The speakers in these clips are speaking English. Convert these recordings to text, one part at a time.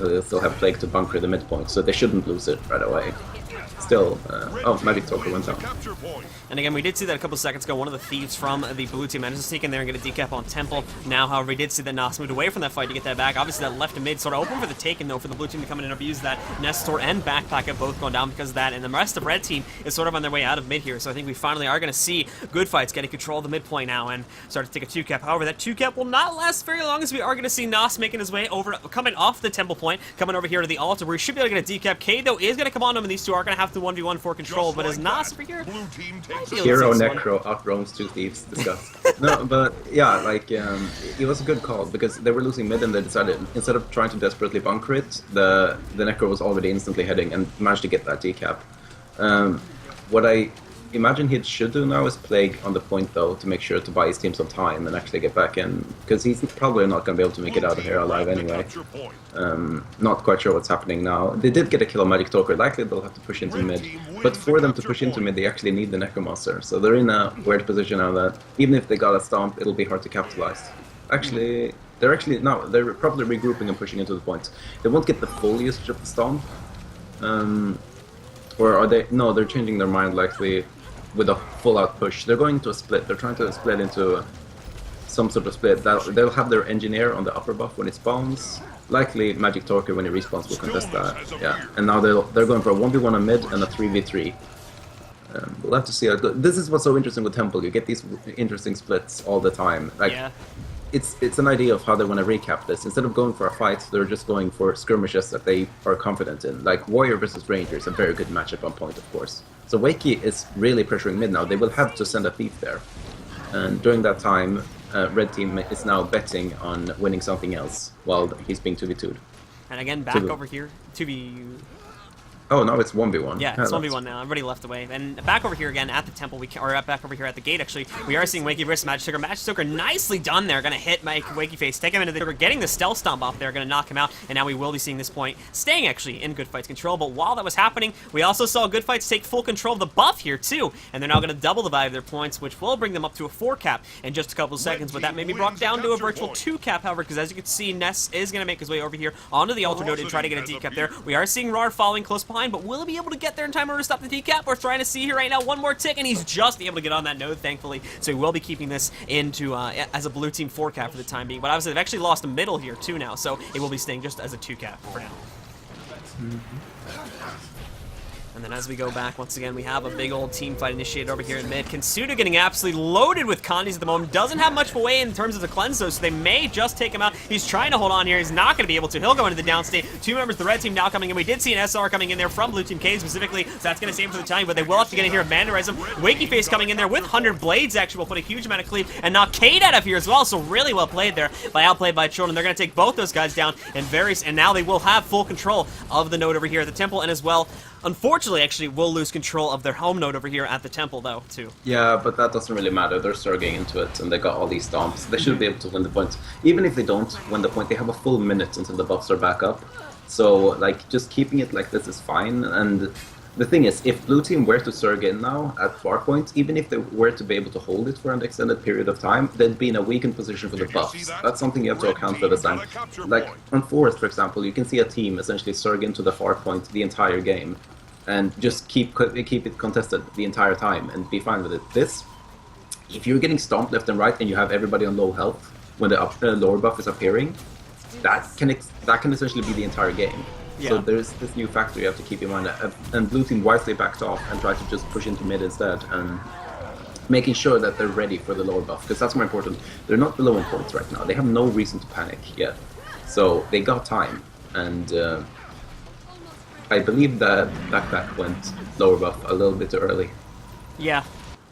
They still have Plague to bunker the midpoint, so they shouldn't lose it right away. Still, oh, Magic Talker went down. And again, we did see that a couple seconds ago. One of the thieves from the blue team managed to sneak in there and get a decap on Temple. Now, however, we did see that Nas moved away from that fight to get that back. Obviously, that left and mid sort of open for the taking, though, for the blue team to come in and abuse that. Nestor and Backpack have both gone down because of that, and the rest of red team is sort of on their way out of mid here. So I think we finally are going to see good fights getting control of the midpoint now and start to take a 2-cap. However, that 2-cap will not last very long, as we are going to see Nas making his way over, coming off the Temple point, coming over here to the altar, where he should be able to get a decap. K, though, is going to come on him, and these two are going to have to 1v1 for control. But as Nas over here, Hero Necro outroams 2 thieves. Discuss. No, but yeah, like it was a good call because they were losing mid and they decided instead of trying to desperately bunker it, the Necro was already instantly heading and managed to get that decap. What I imagine he should do now is Plague on the point though to make sure to buy his team some time and actually get back in, because he's probably not going to be able to make it out of here alive anyway. Not quite sure what's happening now. They did get a kill on Magic Talker, likely they'll have to push into mid, but for them to push into mid they actually need the Necromancer, so they're in a weird position now that even if they got a stomp it'll be hard to capitalize. Actually, they're probably regrouping and pushing into the point. They won't get the full usage of the stomp, or are they? No, they're changing their mind likely with a full-out push. They're going to a split. They're trying to split into some sort of split. They'll have their engineer on the upper buff when it spawns. Likely Magic Talker when he respawns will contest that. Yeah, and now they're going for a 1v1 on mid and a 3v3. We'll have to see how it goes. This is what's so interesting with Temple. You get these interesting splits all the time. Like, yeah. It's an idea of how they want to recap this. Instead of going for a fight, they're just going for skirmishes that they are confident in. Like Warrior versus Ranger is a very good matchup on point, of course. So Wakey is really pressuring mid now. They will have to send a thief there. And during that time, red team is now betting on winning something else while he's being 2v2'd. And again, back over here, 2v... Oh, no, it's 1v1. Yeah, it's 1v1 now. Everybody left away. And back over here again at the temple, back over here at the gate, actually, we are seeing Wakey versus Magic Talker. Magic Talker nicely done there. Going to hit Wakey Face, take him into the... We're getting the stealth stomp off there, going to knock him out. And now we will be seeing this point staying, actually, in Good Fight's control. But while that was happening, we also saw Good Fights take full control of the buff here, too. And they're now going to double the value of their points, which will bring them up to a 4-cap in just a couple of seconds. But that may be brought down to a virtual 2-cap, however, because as you can see, Ness is going to make his way over here onto the altar node and try to get a decap there. We are seeing Rar following close behind, but will he be able to get there in time to stop the decap? We're trying to see here right now one more tick, and he's just able to get on that node, thankfully. So he will be keeping this into as a blue team 4-cap for the time being. But obviously, they've actually lost a middle here too now, so it will be staying just as a 2-cap for now. And then as we go back, once again, we have a big old team fight initiated over here in mid. Kinsuda getting absolutely loaded with Kandis at the moment. Doesn't have much of a way in terms of the cleanse, though, so they may just take him out. He's trying to hold on here. He's not going to be able to. He'll go into the downstate. 2 members of the red team now coming in. We did see an SR coming in there from blue team K specifically, so that's going to save him for the time, but they will have to get in here and mandarize him. Wakey Face coming in there with 100 blades, actually, will put a huge amount of cleave, and knock Cade out of here as well, so really well played there by Outplayed by Children. They're going to take both those guys down, and now they will have full control of the node over here at the temple, and as well, unfortunately, actually, will lose control of their home node over here at the temple, though, too. Yeah, but that doesn't really matter. They're surging into it, and they got all these stomps. They should be able to win the point. Even if they don't win the point, they have a full minute until the buffs are back up. So, like, just keeping it like this is fine. And the thing is, if blue team were to surge in now at far point, even if they were to be able to hold it for an extended period of time, they'd be in a weakened position for the buffs. That's something you have to account for this time. Like, on Forest, for example, you can see a team essentially surge into the far point the entire game, and just keep it contested the entire time and be fine with it. This, if you're getting stomped left and right and you have everybody on low health when the lower buff is appearing, that can essentially be the entire game. Yeah. So there's this new factor you have to keep in mind. And blue team wisely backed off and tried to just push into mid instead, and making sure that they're ready for the lower buff, because that's more important. They're not below in points right now. They have no reason to panic yet. So they got time, and I believe that Backpack went lower buff a little bit too early. Yeah,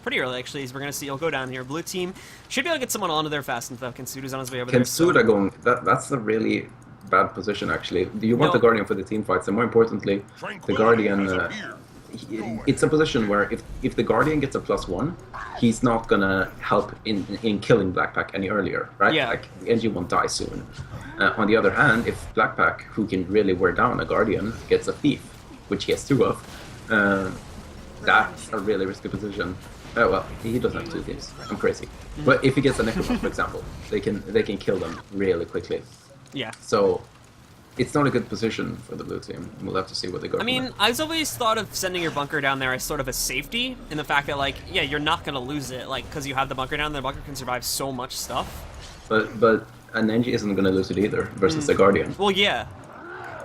pretty early actually, as we're going to see. He'll go down here. Blue team should be able to get someone onto there fast enough. Kinsuda's on his way over there. Kinsuda going, that's a really bad position actually. Do you want the Guardian for the team fights? And more importantly, the Guardian, it's a position where if the Guardian gets a +1, he's not going to help in killing Blackpack any earlier, right? Yeah. Like, the NG won't die soon. On the other hand, if Blackpack, who can really wear down a Guardian, gets a Thief, which he has 2 of, that's a really risky position. Well, he doesn't have 2 Thieves. I'm crazy. But if he gets a Necromancer, for example, they can kill them really quickly. Yeah. So It's not a good position for the blue team. We'll have to see what they go. I mean, I've always thought of sending your bunker down there as sort of a safety, in the fact that, like, yeah, you're not going to lose it, like, because you have the bunker down there. The bunker can survive so much stuff. But an Engie isn't going to lose it either versus the Guardian. Well, yeah.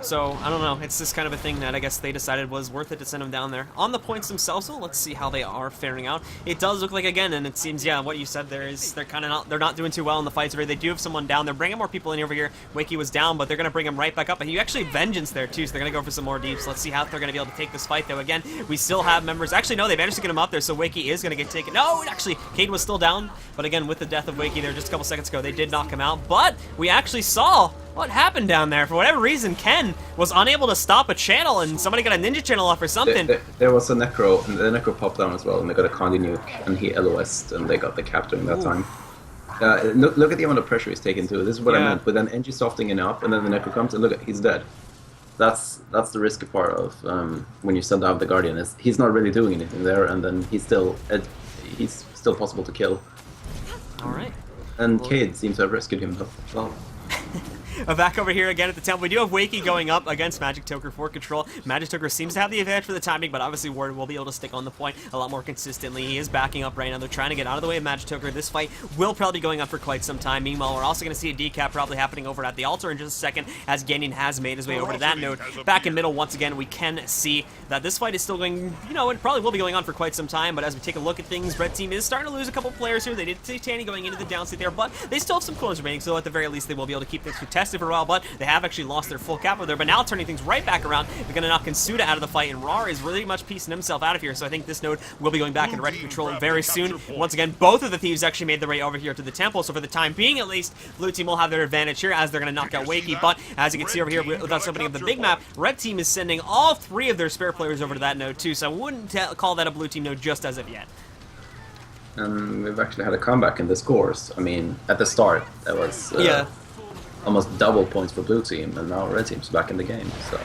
So, I don't know. It's just kind of a thing that I guess they decided was worth it to send them down there. On the points themselves, so let's see how they are faring out. It does look like, again, and it seems, yeah, what you said there is they're kind of not doing too well in the fights. They do have someone down. They're bringing more people in over here. Wakey was down, but they're going to bring him right back up. And you actually Vengeance there, too, so they're going to go for some more deeps. Let's see how they're going to be able to take this fight, though. Again, we still have members. Actually, no, they managed to get him up there, so Wakey is going to get taken. No, actually, Cade was still down. But again, with the death of Wakey there just a couple seconds ago, they did knock him out. But we actually saw what happened down there. For whatever reason, Ken was unable to stop a channel, and somebody got a ninja channel off or something. There was a Necro, and the Necro popped down as well, and they got a Condi nuke, and he LOS'd, and they got the cap during that time. Look at the amount of pressure he's taken too. This is what I meant. With an Engie softening up, and then the Necro comes, and look, he's dead. That's the risky part of when you send out the Guardian. Is he's not really doing anything there, and then he's still possible to kill. All right. And Cade seems to have rescued him as well. Back over here again at the temple. We do have Wakey going up against Magic Toker for control. Magic Toker seems to have the advantage for the timing, but obviously Ward will be able to stick on the point a lot more consistently. He is backing up right now. They're trying to get out of the way of Magic Toker. This fight will probably be going on for quite some time. Meanwhile, we're also going to see a decap probably happening over at the altar in just a second, as Ganyan has made his way over to that node. Back in middle, once again, we can see that this fight is still going, you know, it probably will be going on for quite some time, but as we take a look at things, Red Team is starting to lose a couple players here. They did see Tanny going into the downstate there, but they still have some clones remaining, so at the very least, they will be able to keep things contested for a while, but they have actually lost their full cap over there, but now turning things right back around. They're going to knock Kinsuda out of the fight, and Rar is really much piecing himself out of here, so I think this node will be going back into red control very soon. Once again, both of the thieves actually made their way over here to the temple, so for the time being at least, blue team will have their advantage here as they're going to knock out Wakey, but as you can see over here, with us opening up the big map, red team is sending all three of their spare players over to that node too, so I wouldn't call that a blue team node just as of yet. And we've actually had a comeback in this course. I mean, at the start, that was almost double points for blue team, and now red team's back in the game. So,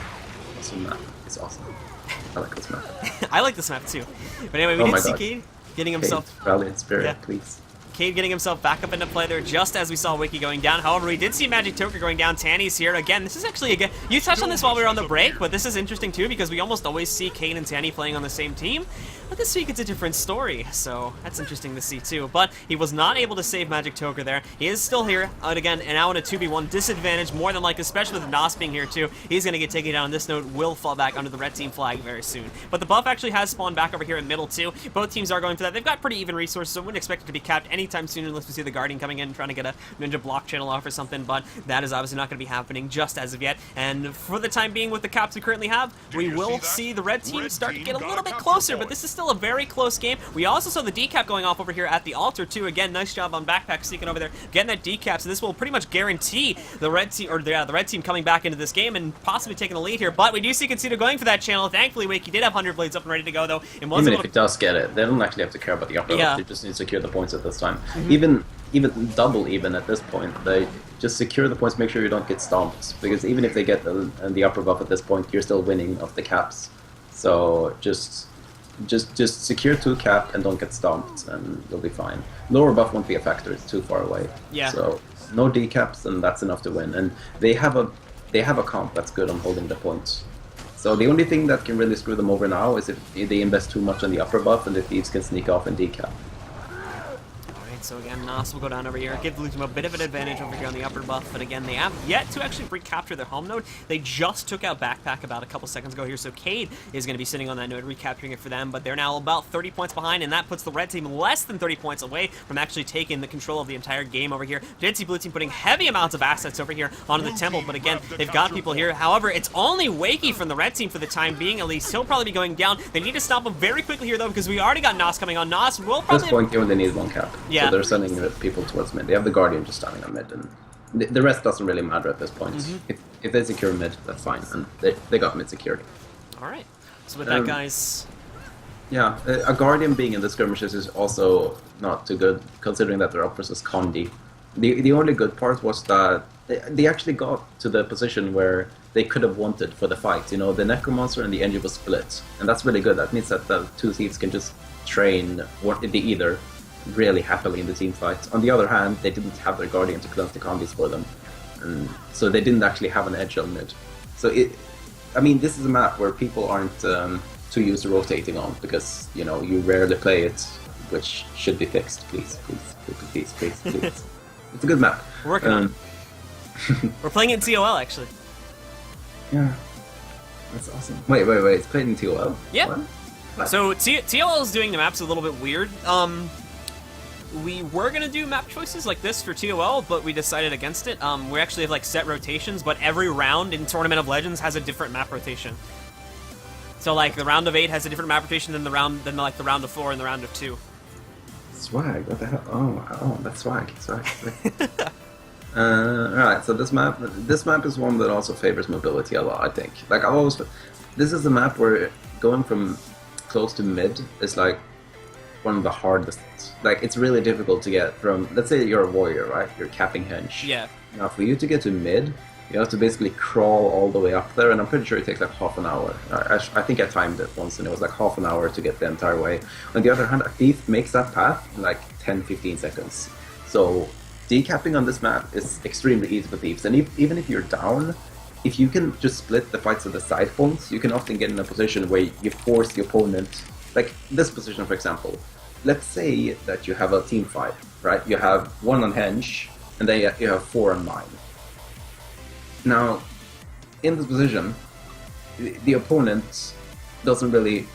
awesome map. It's awesome. I like this map. I like this map too. But anyway, we did see Cade getting himself... Cade, Valiant Spirit, please. Cade getting himself back up into play there just as we saw Wakey going down. However, we did see Magic Toker going down. Tanny's here. Again, this is actually, again, you touched on this while we were on the break, but this is interesting too because we almost always see Cade and Tanny playing on the same team. But this week it's a different story, so that's interesting to see too. But he was not able to save Magic Toker there. He is still here, and again, and now in a 2v1 disadvantage, more than likely, especially with Nos being here too. He's going to get taken down. This node will fall back under the red team flag very soon. But the buff actually has spawned back over here in middle too. Both teams are going for that. They've got pretty even resources, so I wouldn't expect it to be capped anytime soon unless we see the Guardian coming in trying to get a ninja block channel off or something, but that is obviously not going to be happening just as of yet. And for the time being, with the caps we currently have, we will see the red team start to get a little bit closer, but this is still a very close game. We also saw the decap going off over here at the altar too. Again, nice job on Backpack sneaking over there, getting that decap, so this will pretty much guarantee the red team, or the red team coming back into this game and possibly taking the lead here. But we do see Concedo going for that channel. Thankfully, Wakey did have 100 blades up and ready to go though. And even if it does get it, they don't actually have to care about the upper up. They just need to secure the points at this time. Even double even at this point, they just secure the points, make sure you don't get stomped, because even if they get the upper buff at this point, you're still winning off the caps. So just secure 2 cap and don't get stomped, and you'll be fine. Lower buff won't be a factor; it's too far away. Yeah. So no decaps, and that's enough to win. And they have a comp that's good on holding the points. So the only thing that can really screw them over now is if they invest too much on the upper buff, and the thieves can sneak off and decap. So again, Nos will go down over here, give blue team a bit of an advantage over here on the upper buff, but again, they have yet to actually recapture their home node. They just took out Backpack about a couple seconds ago here, so Cade is going to be sitting on that node, recapturing it for them, but they're now about 30 points behind, and that puts the red team less than 30 points away from actually taking the control of the entire game over here. Did see blue team putting heavy amounts of assets over here onto the temple, but again, they've got people here. However, it's only Wakey from the red team for the time being, at least. He'll probably be going down. They need to stop him very quickly here, though, because we already got Nos coming on. Nos will probably... At this point, they only need 1 cap. Yeah. So they're sending people towards mid. They have the Guardian just standing on mid, and the rest doesn't really matter at this point. If they secure mid, that's fine, and they got mid secured. Alright, so with that, guys... Yeah, a Guardian being in the skirmishes is also not too good, considering that they're up versus Condi. The only good part was that they actually got to the position where they could have wanted for the fight. You know, the Necromancer and the Engie was split, and that's really good. That means that the 2 thieves can just train the either really happily in the team fight. On the other hand, they didn't have their Guardian to cleanse the combis for them. and so they didn't actually have an edge on mid. So I mean, this is a map where people aren't too used to rotating on because you know you rarely play it, which should be fixed. Please. It's a good map. We're working on it. We're playing it in TOL actually. Yeah, that's awesome. Wait, it's played in TOL? Yeah. What? So TOL is doing the maps a little bit weird. We were gonna do map choices like this for TOL, but we decided against it. We actually have like set rotations, but every round in Tournament of Legends has a different map rotation. So like the round of 8 has a different map rotation than the round of 4 and the round of 2. Swag, what the hell? Oh, that's swag. Alright, so this map is one that also favors mobility a lot, I think. Like this is a map where going from close to mid is like one of the hardest. Like it's really difficult to get from, let's say you're a warrior, right? You're capping henge. Yeah. Now for you to get to mid, you have to basically crawl all the way up there, and I'm pretty sure it takes like half an hour. I think I timed it once, and it was like half an hour to get the entire way. On the other hand, a thief makes that path in like 10-15 seconds. So decapping on this map is extremely easy for thieves, and even if you're down, if you can just split the fights to the side points, you can often get in a position where you force the opponent, like this position for example. Let's say that you have a team fight, right? You have 1 on henge, and then you have 4 on mine. Now, in this position, the opponent doesn't really,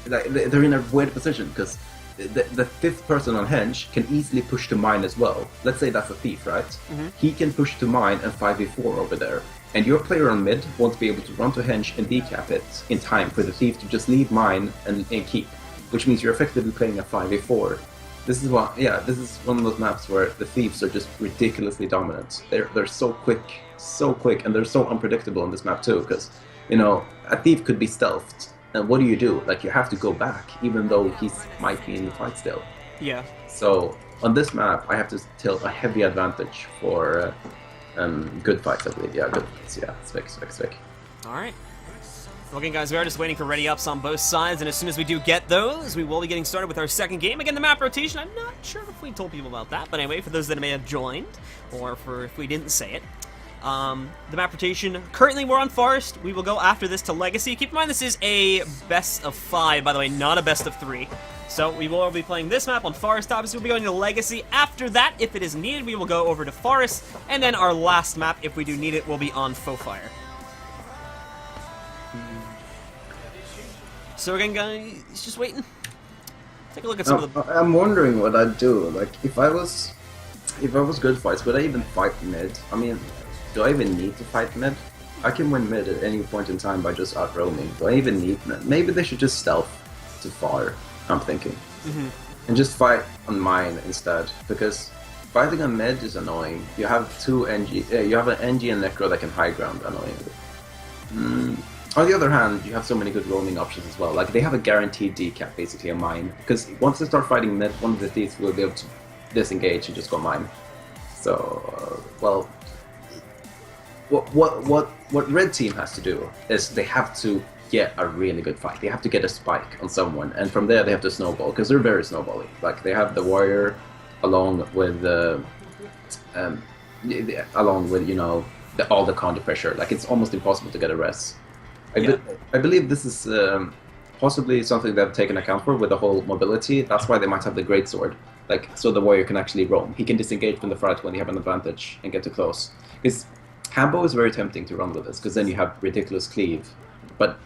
like, they're in a weird position because the 5th person on henge can easily push to mine as well. Let's say that's a thief, right? Mm-hmm. He can push to mine and 5v4 over there. And your player on mid won't be able to run to henge and decap it in time for the thief to just leave mine and keep. Which means you're effectively playing a 5v4. This is one of those maps where the thieves are just ridiculously dominant. They're so quick, and they're so unpredictable in this map too, because, you know, a thief could be stealthed, and what do? Like, you have to go back, even though he might be in the fight still. Yeah. So, on this map, I have to tilt a heavy advantage for good fights, I believe. Yeah, good fights. Yeah, Svik. Alright. Okay, guys, we are just waiting for ready-ups on both sides, and as soon as we do get those, we will be getting started with our second game. Again, the map rotation, I'm not sure if we told people about that, but anyway, for those that may have joined, or for if we didn't say it, the map rotation, currently we're on Forest. We will go after this to Legacy. Keep in mind, this is a best of 5, by the way, not a best of 3. So we will be playing this map on Forest. Obviously, we'll be going to Legacy. After that, if it is needed, we will go over to Forest, and then our last map, if we do need it, will be on Faux Fire. So again, guys, just waiting. Take a look at some of the... I'm wondering what I'd do. Like, if I was good fights, would I even fight mid? I mean, do I even need to fight mid? I can win mid at any point in time by just out-roaming. Do I even need mid? Maybe they should just stealth to far, I'm thinking. Mm-hmm. And just fight on mine instead, because fighting on mid is annoying. You have you have an NG and Necro that can high ground annoyingly. On the other hand, you have so many good roaming options as well. Like, they have a guaranteed decap, basically, on mine. Because once they start fighting mid, one of the thieves will be able to disengage and just go mine. So, well... What red team has to do is they have to get a really good fight. They have to get a spike on someone, and from there they have to snowball, because they're very snowbally. Like, they have the warrior along with, you know, all the counter pressure. Like, it's almost impossible to get a res. I believe this is possibly something they've taken account for with the whole mobility. That's why they might have the greatsword, like, so the warrior can actually roam. He can disengage from the front when you have an advantage and get too close. Because Hambo is very tempting to run with this, because then you have ridiculous cleave, but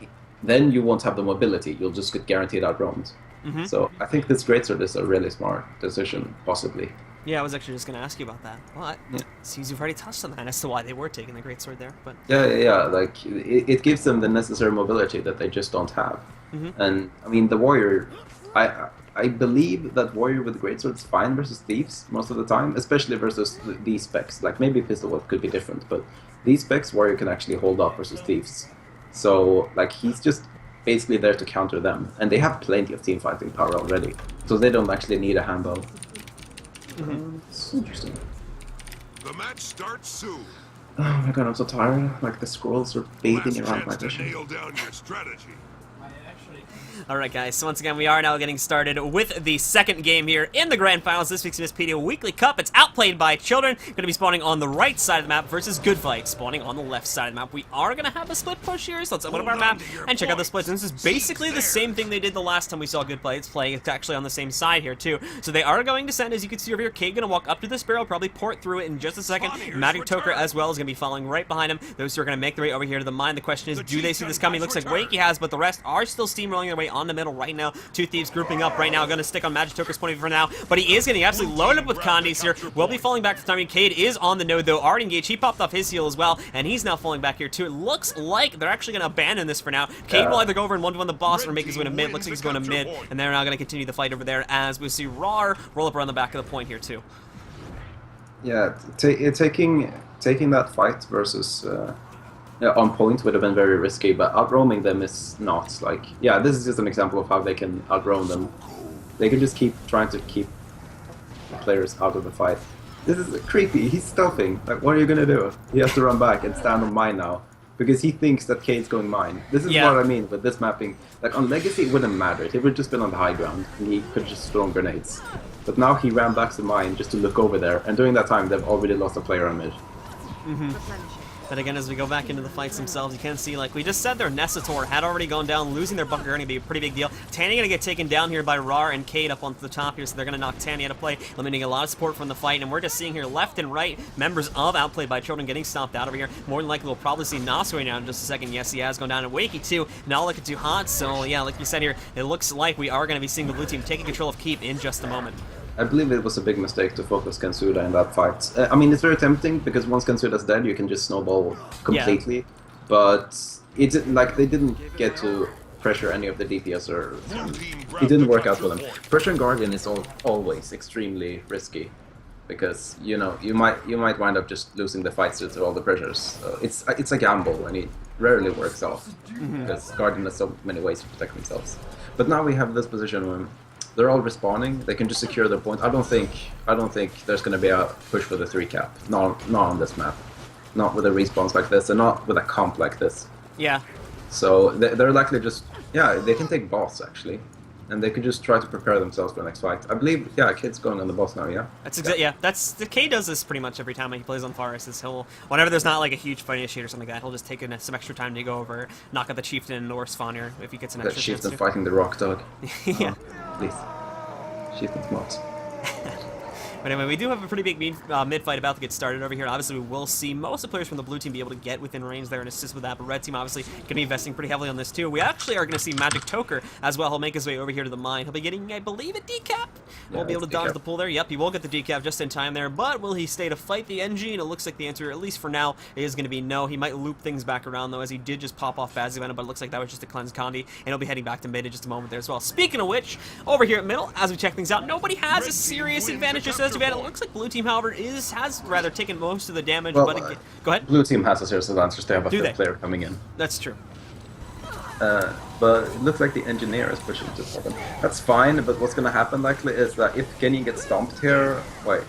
then you won't have the mobility. You'll just get guaranteed out-roamed. Mm-hmm. So I think this greatsword is a really smart decision, possibly. Yeah, I was actually just going to ask you about that. Well, it seems you've already touched on that as to why they were taking the greatsword there. But yeah. Like, it gives them the necessary mobility that they just don't have. Mm-hmm. And I mean, the warrior, I believe that warrior with the greatsword is fine versus thieves most of the time, especially versus these specs. Like, maybe pistol whip could be different, but these specs warrior can actually hold up versus thieves. So, like, he's just basically there to counter them, and they have plenty of team fighting power already, so they don't actually need a Hambo. Mm-hmm. It's interesting. The match starts soon. Oh my god, I'm so tired. Like, the squirrels are bathing around my vision. Nail down your strategy. Alright guys, so once again we are now getting started with the second game here in the Grand Finals, this week's Mistpedia Weekly Cup. It's Outplayed by Children, going to be spawning on the right side of the map versus Good Fight, spawning on the left side of the map. We are going to have a split push here, so let's open up our map and check out the splits. And this is basically the same thing they did the last time we saw Good Fight. It's playing, it's actually on the same side here too. So they are going to send, as you can see over here, Cade going to walk up to this barrel, probably port through it in just a second. Magic Toker as well is going to be following right behind him. Those two are going to make their way over here to the mine. The question is, do they see this coming? Looks like Wakey has, but the rest are still steamrolling their way on the middle right now. Two Thieves grouping up right now, going to stick on Magic Toker's point of view for now, but he is getting absolutely loaded up with Condis here. Will be falling back to the timing. Cade is on the node though, already engaged. He popped off his heal as well, and he's now falling back here too. It looks like they're actually going to abandon this for now. Cade will either go over and 1v1 the boss or make his way to mid. Looks like he's going to mid, and they're now going to continue the fight over there as we see Rar roll up around the back of the point here too. Yeah, taking that fight versus on point would have been very risky, but outroaming them is not. Like, yeah, this is just an example of how they can outroam them. They can just keep trying to keep the players out of the fight. This is creepy. He's stuffing. Like, what are you gonna do? He has to run back and stand on mine now because he thinks that Cade's going mine. This is what I mean with this mapping. Like on Legacy, it wouldn't matter. It would just been on the high ground and he could just throw grenades. But now he ran back to mine just to look over there, and during that time, they've already lost a player on mid. But again, as we go back into the fights themselves, you can see, like we just said, their Nessator had already gone down. Losing their bunker going to be a pretty big deal. Tanny going to get taken down here by Rar and Cade up onto the top here, so they're going to knock Tanny out of play, eliminating a lot of support from the fight. And we're just seeing here left and right members of Outplayed by Children getting stomped out over here. More than likely, we'll probably see Nas right now in just a second. Yes, he has gone down, and Wakey too. Not looking too hot, so yeah, like you said here, it looks like we are going to be seeing the blue team taking control of Keep in just a moment. I believe it was a big mistake to focus Kansuda in that fight. I mean, it's very tempting because once Kansuda's dead, you can just snowball completely. Yeah. But it didn't, like, they didn't get to pressure any of the DPS, or it didn't work out for them. Pressuring Guardian is always extremely risky because you know you might wind up just losing the fights due to all the pressures. It's a gamble, and it rarely works off because Guardian has so many ways to protect themselves. But now we have this position when they're all respawning. They can just secure their point. I don't think there's going to be a push for the 3 cap. Not on this map. Not with a respawns like this, and not with a comp like this. Yeah. So they're likely just they can take boss actually, and they could just try to prepare themselves for the next fight. I believe Cade's going on the boss now. Yeah. That's That's the Cade does this pretty much every time he plays on Forest. Is he'll whenever there's not like a huge fight initiate or something like that, he'll just take some extra time to go over, knock out the chieftain or spawner if he gets an extra chance. Chieftain fighting the rock dog. Yeah. Please. Chieftain's mods. But anyway, we do have a pretty big mid fight about to get started over here. Obviously, we will see most of the players from the blue team be able to get within range there and assist with that. But red team obviously going to be investing pretty heavily on this too. We actually are going to see Magic Toker as well. He'll make his way over here to the mine. He'll be getting, I believe, a decap. Won't be able to dodge the pull there. Yep, he will get the decap just in time there. But will he stay to fight the NG? And it looks like the answer, at least for now, is going to be no. He might loop things back around though, as he did just pop off Bazzy Venom, but it looks like that was just a cleanse Condi, and he'll be heading back to mid in just a moment there as well. Speaking of which, over here at middle, as we check things out, nobody has a serious advantage just as it looks like blue team, however, has rather taken most of the damage. Well, but again, go ahead. Blue team has a serious advantage. They have a third player coming in. That's true. But it looks like the engineer is pushing to 7. That's fine, but what's going to happen likely is that if Kenny gets stomped here,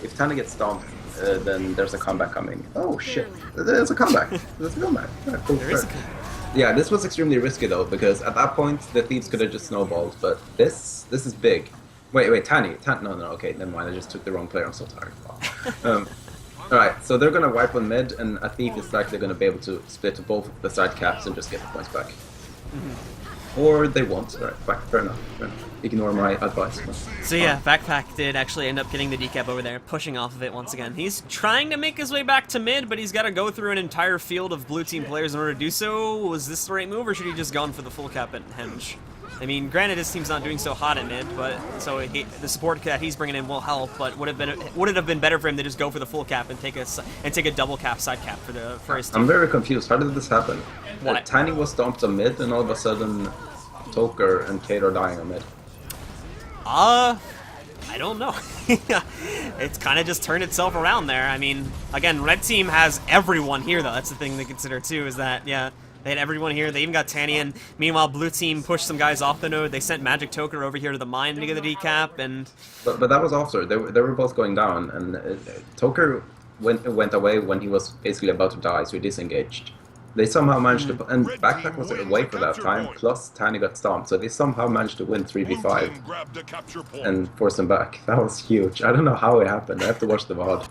if Tana gets stomped, then there's a comeback coming. Oh shit, there's a comeback. There's a comeback. Cool. There is a comeback. Yeah, this was extremely risky though, because at that point the thieves could have just snowballed, but this is big. Wait, Tanny, no, okay, never mind, I just took the wrong player, I'm so tired. Wow. Alright, so they're gonna wipe on mid, and a thief is likely gonna be able to split to both of the side caps and just get the points back. Or they won't. Alright, fair enough. Ignore my advice. So yeah, Backpack did actually end up getting the decap over there, pushing off of it once again. He's trying to make his way back to mid, but he's got to go through an entire field of blue team players in order to do so. Was this the right move, or should he just gone for the full cap at Henge? I mean, granted, his team's not doing so hot at mid, but so the support that he's bringing in will help. But would it have been better for him to just go for the full cap and take a double cap, side cap for his team? I'm very confused. How did this happen? What? Tiny was stomped on mid, and all of a sudden, Toker and Cade are dying on mid. I don't know. It's kind of just turned itself around there. I mean, again, red team has everyone here, though. That's the thing to consider, too, is that, yeah, they had everyone here. They even got Tanny in. Meanwhile, blue team pushed some guys off the node. They sent Magic Toker over here to the mine to get the decap, and... But that was after. They were both going down, and Toker went away when he was basically about to die, so he disengaged. They somehow managed to, and Backpack was away for that time, plus Tiny got stomped, so they somehow managed to win 3v5 Grab the capture point. and force him back. That was huge. I don't know how it happened. I have to watch the VOD.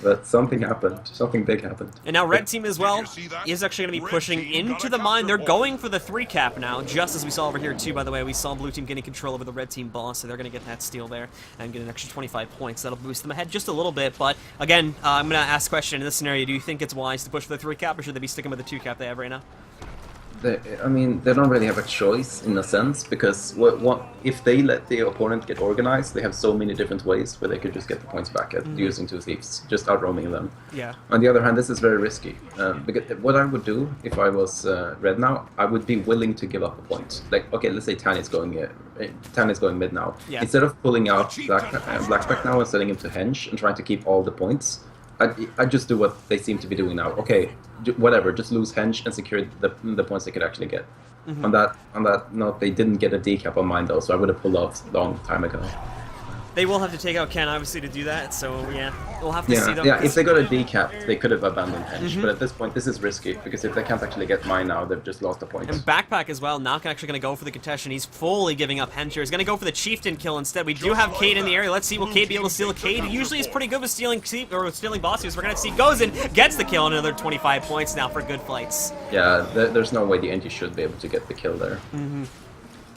But something happened. Something big happened. And now red team as well Did you see that? is actually going to be Red pushing team got into a the mine. They're capture point. going for the 3 cap now, just as we saw over here too, by the way. We saw blue team getting control over the red team boss, so they're going to get that steal there and get an extra 25 points. That'll boost them ahead just a little bit. But again, I'm going to ask a question in this scenario. Do you think it's wise to push for the 3 cap, or should they be sticking with the 2 cap they have right now? I mean, they don't really have a choice in a sense, because if they let the opponent get organized, they have so many different ways where they could just get the points back at using 2 thieves, just outroaming them. Yeah. On the other hand, this is very risky. Because what I would do if I was red now, I would be willing to give up a point. Like, okay, let's say Tanya's going mid now. Yeah. Instead of pulling out Blackback now and selling him to Henge and trying to keep all the points, I'd just do what they seem to be doing now. Okay, whatever, just lose Henge and secure the points they could actually get. On that note, they didn't get a decap on mine though, so I would have pulled off a long time ago. They will have to take out Ken, obviously, to do that, so yeah, we'll have to see them. Yeah, if they got a decap, they could have abandoned Henge, but at this point, this is risky, because if they can't actually get mine now, they've just lost a point. And Backpack as well, not actually going to go for the contestation. He's fully giving up Henge here. He's going to go for the Chieftain kill instead. We do have Cade in the area. Let's see, will Cade be able to steal Cade? Usually he's pretty good with stealing bosses. We're going to see goes in, gets the kill, and another 25 points now for good fights. Yeah, there's no way the NG should be able to get the kill there.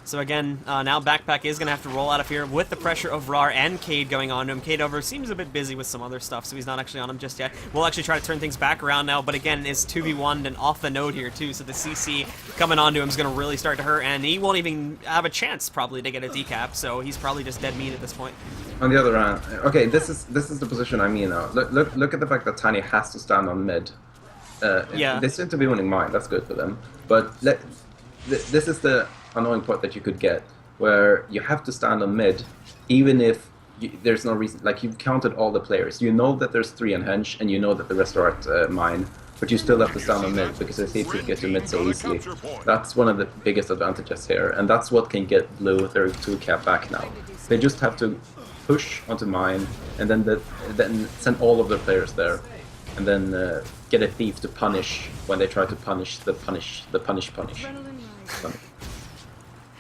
So again, now Backpack is going to have to roll out of here with the pressure of Rar and Cade going on to him. Cade over seems a bit busy with some other stuff, so he's not actually on him just yet. We'll actually try to turn things back around now, but again, it's 2v1 and off the node here too, so the CC coming onto him is going to really start to hurt, and he won't even have a chance probably to get a decap, so he's probably just dead meat at this point. On the other hand, okay, this is the position I'm in now. Look at the fact that Tiny has to stand on mid. Yeah. They seem to be winning mine. That's good for them. But this is the annoying part that you could get, where you have to stand on mid, even if there's no reason. Like, you've counted all the players. You know that there's 3 on Henge, and you know that the rest are at mine. But you still have to stand on mid, because the thieves could get to mid so easily. That's one of the biggest advantages here, and that's what can get blue their 2 cap back now. They just have to push onto mine, and then send all of their players there, and then get a thief to punish when they try to punish the punish.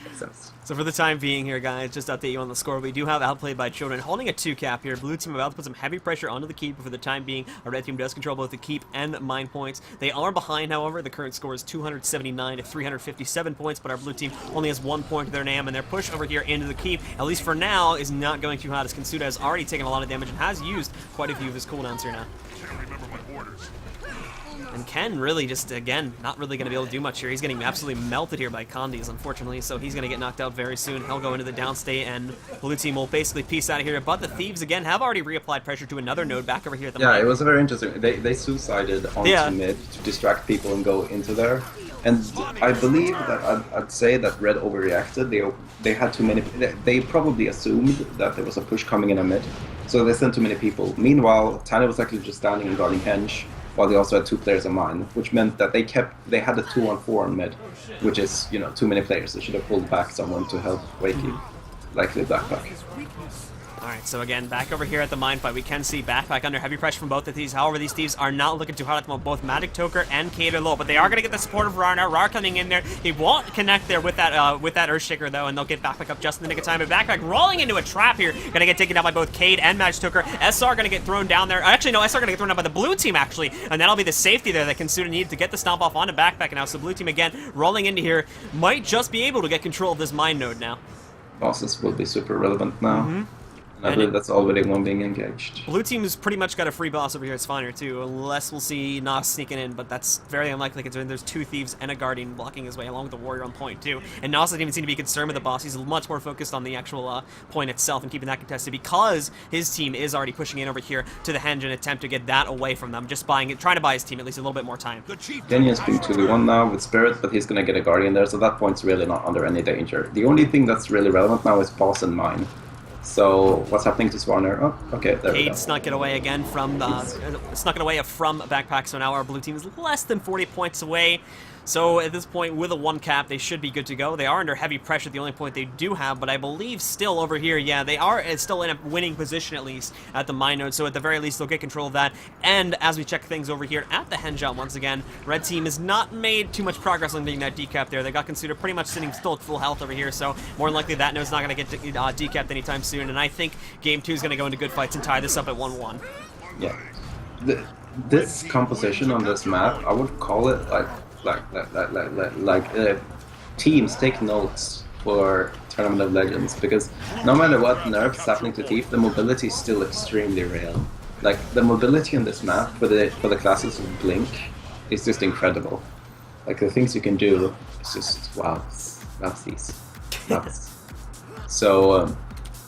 Makes sense. So for the time being here, guys, just to update you on the score, we do have Outplayed by Children holding a 2 cap here. Blue team about to put some heavy pressure onto the keep, but for the time being, our red team does control both the keep and mine points. They are behind, however. The current score is 279 to 357 points, but our blue team only has 1 point to their name, and their push over here into the keep, at least for now, is not going too hot, as Kinsuda has already taken a lot of damage and has used quite a few of his cooldowns here now. Can't remember my orders. And Ken really just, again, not really going to be able to do much here. He's getting absolutely melted here by Condis, unfortunately, so he's going to get knocked out very soon. He'll go into the downstate, and blue team will basically peace out of here. But the Thieves, again, have already reapplied pressure to another node back over here at the Yeah, mine. it was very interesting. They suicided onto mid to distract people and go into there. And I believe that I'd say that Red overreacted. They had too many. They probably assumed that there was a push coming in a mid, so they sent too many people. Meanwhile, Tana was actually just standing and guarding Henge, while they also had 2 players on mine, which meant that they had a 2-on-4 on mid, which is, you know, too many players. They should have pulled back someone to help Wakey, likely Backpack. Alright, so again, back over here at the mine fight, we can see Backpack under heavy pressure from both of these. However, these thieves are not looking too hot at the moment. Both Magic Toker and Cade are low, but they are going to get the support of Rar now. Rar coming in there. He won't connect there with that Earthshaker, though, and they'll get Backpack up just in the nick of time. But Backpack rolling into a trap here. Going to get taken down by both Cade and Magic Toker. SR going to get thrown down there. Actually, no, SR going to get thrown down by the blue team, actually. And that'll be the safety there that Kinsuda needed to get the stomp off onto Backpack now. So blue team, again, rolling into here, might just be able to get control of this mine node now. Bosses will be super relevant now. I believe that's already one being engaged. Blue team's pretty much got a free boss over here at Spawner too, unless we'll see Nos sneaking in, but that's very unlikely considering there's 2 thieves and a guardian blocking his way, along with the warrior on point too. And Nos doesn't even seem to be concerned with the boss. He's much more focused on the actual point itself and keeping that contested, because his team is already pushing in over here to the Henge and attempt to get that away from them, just trying to buy his team at least a little bit more time. Daniel's being 2v1 now with Spirit, but he's gonna get a guardian there, so that point's really not under any danger. The only thing that's really relevant now is boss and mine. So what's happening to Swarner? Oh, okay, there we go. Cade snuck it away again from Backpack, so now our blue team is less than 40 points away. So at this point, with a 1 cap, they should be good to go. They are under heavy pressure, the only point they do have, but I believe still over here, yeah, they are still in a winning position at least at the mine node, so at the very least they'll get control of that. And as we check things over here at the Henshot once again, red team has not made too much progress on getting that decap there. They got Consuda pretty much sitting still at full health over here, so more than likely that node's not going to get decapped anytime soon, and I think Game 2 is going to go into good fights and tie this up at 1-1. Yeah. This composition on this map, I would call it teams take notes for Tournament of Legends, because no matter what nerfs happening to Thief, the mobility is still extremely real. Like, the mobility on this map for the classes of Blink is just incredible. Like, the things you can do is just wow. So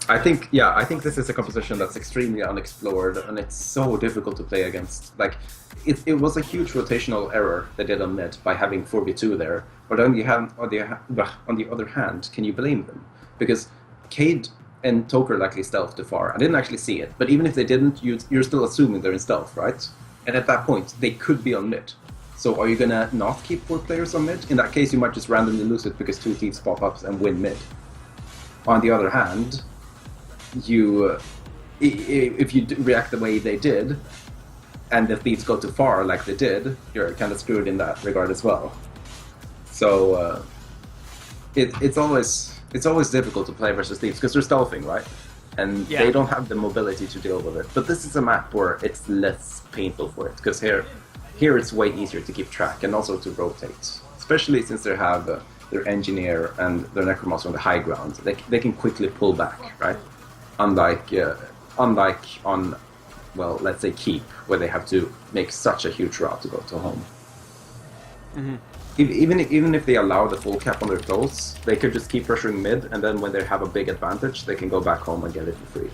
I think this is a composition that's extremely unexplored, and it's so difficult to play against. Like, it was a huge rotational error they did on mid by having 4v2 there. But on the other hand, can you blame them? Because Cade and Toker likely stealth too far. I didn't actually see it, but even if they didn't, you're still assuming they're in stealth, right? And at that point, they could be on mid. So are you gonna not keep 4 players on mid? In that case, you might just randomly lose it because 2 thieves pop up and win mid. On the other hand, if you react the way they did, and the thieves go too far like they did, you're kind of screwed in that regard as well. So it's always difficult to play versus thieves because they're stealthing, right? And they don't have the mobility to deal with it. But this is a map where it's less painful for it, because here it's way easier to keep track and also to rotate, especially since they have their engineer and their necromancer on the high ground. They can quickly pull back, right? Unlike on, well, let's say Keep, where they have to make such a huge route to go to home. Mm-hmm. Even if they allow the full cap on their clothes, they could just keep pressuring mid, and then when they have a big advantage, they can go back home and get it for free.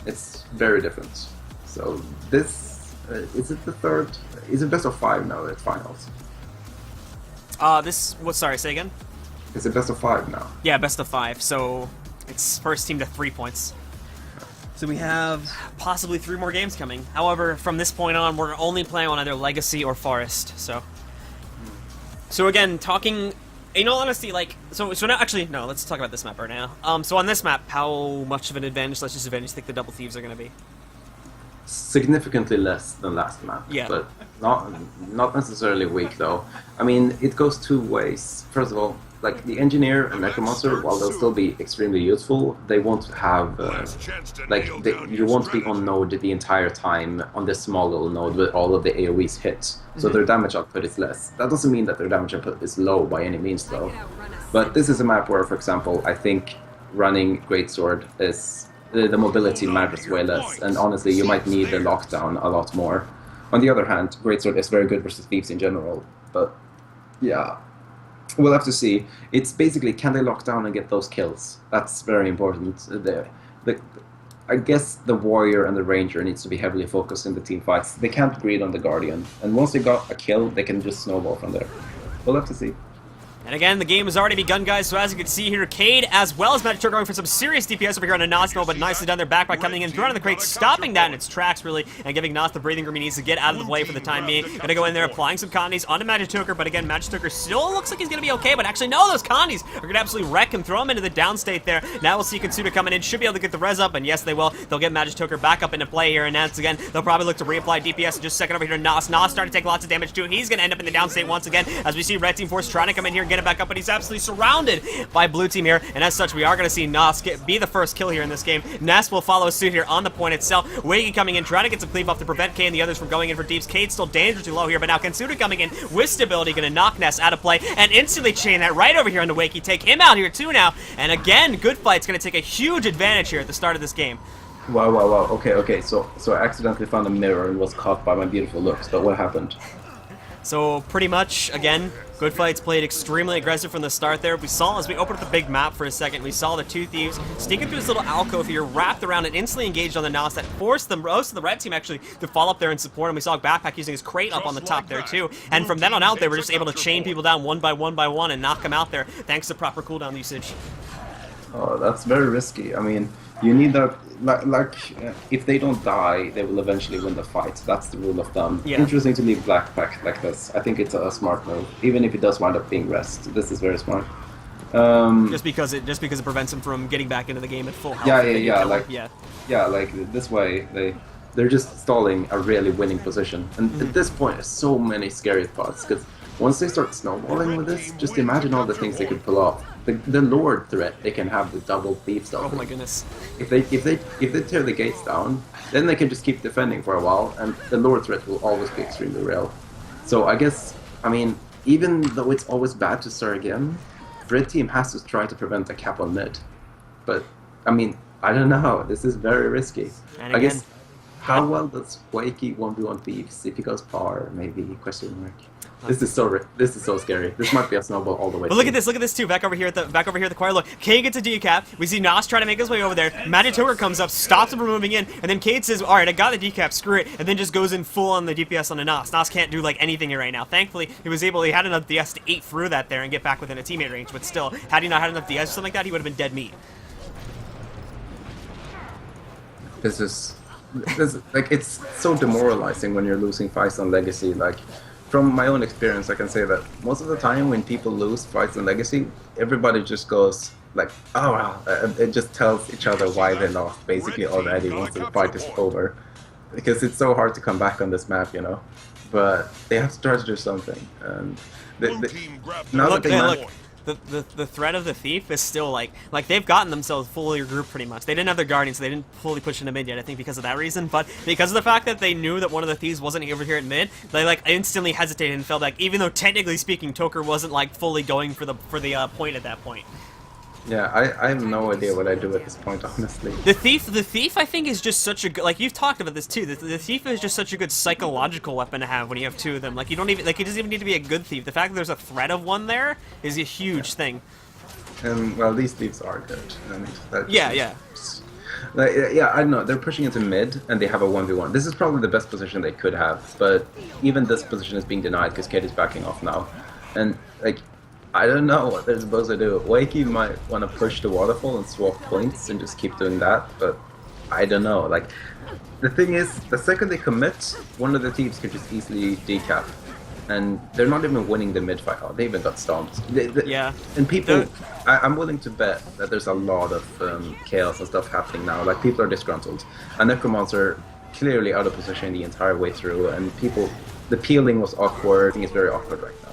It's very different. So this is it the third? Is it best of 5 now at finals? Sorry, say again? Is it best of 5 now? Yeah, best of 5. So it's first team to 3 points. So we have possibly 3 more games coming. However, from this point on, we're only playing on either Legacy or Forest. So again, talking, in all honesty, like, so now, actually, no, let's talk about this map right now. So on this map, how much of an advantage, let's just advantage, think the double thieves are going to be? Significantly less than last map, but not necessarily weak though. I mean, it goes 2 ways. First of all, like the engineer and necromancer, while they'll still be extremely useful, they won't have you won't be on node the entire time on this small little node with all of the AoEs hit. So their damage output is less. That doesn't mean that their damage output is low by any means though. But this is a map where, for example, I think running Greatsword is the mobility matters way less, and honestly, you might need the lockdown a lot more. On the other hand, Greatsword is very good versus thieves in general, but yeah. We'll have to see. It's basically, can they lock down and get those kills? That's very important. I guess the warrior and the ranger needs to be heavily focused in the team fights. They can't greed on the guardian, and once they got a kill, they can just snowball from there. We'll have to see. And again, the game has already begun, guys, so as you can see here, Cade as well as Magic going for some serious DPS over here on a Nas, but nicely done there back by coming in, throwing on the crate, stopping that in its tracks, really, and giving Nas the breathing room he needs to get out of the way for the time being. Gonna go in there, applying some condies onto Magic, but again, Magic still looks like he's gonna be okay, but actually, no, those condies are gonna absolutely wreck him, throw him into the downstate there. Now we'll see Consuda coming in, should be able to get the res up, and yes, they will. They'll get Magic back up into play here, and once again, they'll probably look to reapply DPS in just a second over here to Nas. Nas starting to take lots of damage too. He's gonna end up in the downstate once again, as we see Red Team Force trying to come in here and get it back up, but he's absolutely surrounded by blue team here, and as such, we are going to see Nas be the first kill here in this game. Ness will follow suit here on the point itself. Wiggy coming in, trying to get some cleave off to prevent K and the others from going in for deeps. Cade's still dangerously low here, but now Kansuda coming in with stability, going to knock Ness out of play, and instantly chain that right over here on the Wakey. Take him out here too now, and again, Good Fight's going to take a huge advantage here at the start of this game. Wow. Okay, so I accidentally found a mirror and was caught by my beautiful looks, but what happened? So pretty much, again, Good Fight's played extremely aggressive from the start there. We saw, as we opened up the big map for a second, we saw the 2 thieves sneaking through this little alcove here, wrapped around and instantly engaged on the Nos that forced the most of the red team actually to fall up there and support him. We saw Backpack using his crate up on the top there too. And from then on out, they were just able to chain people down one by one and knock them out there, thanks to proper cooldown usage. Oh, that's very risky. I mean, You need that, if they don't die, they will eventually win the fight. That's the rule of thumb. Yeah. Interesting to leave Black Pact like this. I think it's a smart move, even if it does wind up being rest. This is very smart. Just because it prevents him from getting back into the game at full health. Yeah, if they kill him. like yeah, like this way they're just stalling a really winning position. And at this point, there's so many scary spots because once they start snowballing with this, just imagine all the things they could pull off. The Lord threat they can have the double thief stuff. Oh my goodness. If they tear the gates down, then they can just keep defending for a while, and the Lord threat will always be extremely real. So I guess, I mean, even though it's always bad to start again, Red Team has to try to prevent a cap on mid. But I mean, I don't know. This is very risky. And I guess. again, How well does Wakey 1v1 Thieves? If he goes par, maybe? Question mark. This is so scary. This might be a snowball all the way. But look at this too. Back over here at the choir. Look, Kane gets a decap. We see Nas try to make his way over there. Magitoker comes up, stops him from moving in, and then Cade says, "All right, I got the decap. Screw it," and then just goes in full on the DPS on the Nas. Nas can't do like anything here right now. Thankfully, he had enough DS to eat through that there and get back within a teammate range. But still, had he not had enough DS or something like that, he would have been dead meat. This is like, it's so demoralizing when you're losing fights on Legacy. Like, from my own experience, I can say that most of the time when people lose fights on Legacy, everybody just goes like, "Oh wow," it just tells each other why they lost basically already once the fight is over, because it's so hard to come back on this map, you know. But they have to try to do something, and Blue team grabbed now Look, that they hey, managed- look. The threat of the thief is still like they've gotten themselves fully regrouped pretty much. They didn't have their guardian, so they didn't fully push into mid yet. I think because of that reason, but because of the fact that they knew that one of the thieves wasn't over here at mid, they like instantly hesitated and felt like, even though technically speaking, Toker wasn't like fully going for the point at that point. Yeah, I have no idea what I do at this point, honestly. The thief, I think, is just such a good, like, you've talked about this too. The thief is just such a good psychological weapon to have when you have two of them. Like, you don't even, like, it doesn't even need to be a good thief. The fact that there's a threat of one there is a huge thing. And well, these thieves are good. And that Yeah. Like, yeah, I don't know. They're pushing into mid, and they have a 1v1. This is probably the best position they could have, but even this position is being denied because Kate is backing off now. And, like, I don't know what they're supposed to do. Wakey might want to push the waterfall and swap points and just keep doing that, but I don't know. Like, the thing is, the second they commit, one of the thieves could just easily decap. And they're not even winning the mid fight. Oh, they even got stomped. Yeah. And people, I'm willing to bet that there's a lot of chaos and stuff happening now. Like, people are disgruntled. And Necromancer clearly out of position the entire way through. And people, the peeling was awkward. I think it's very awkward right now.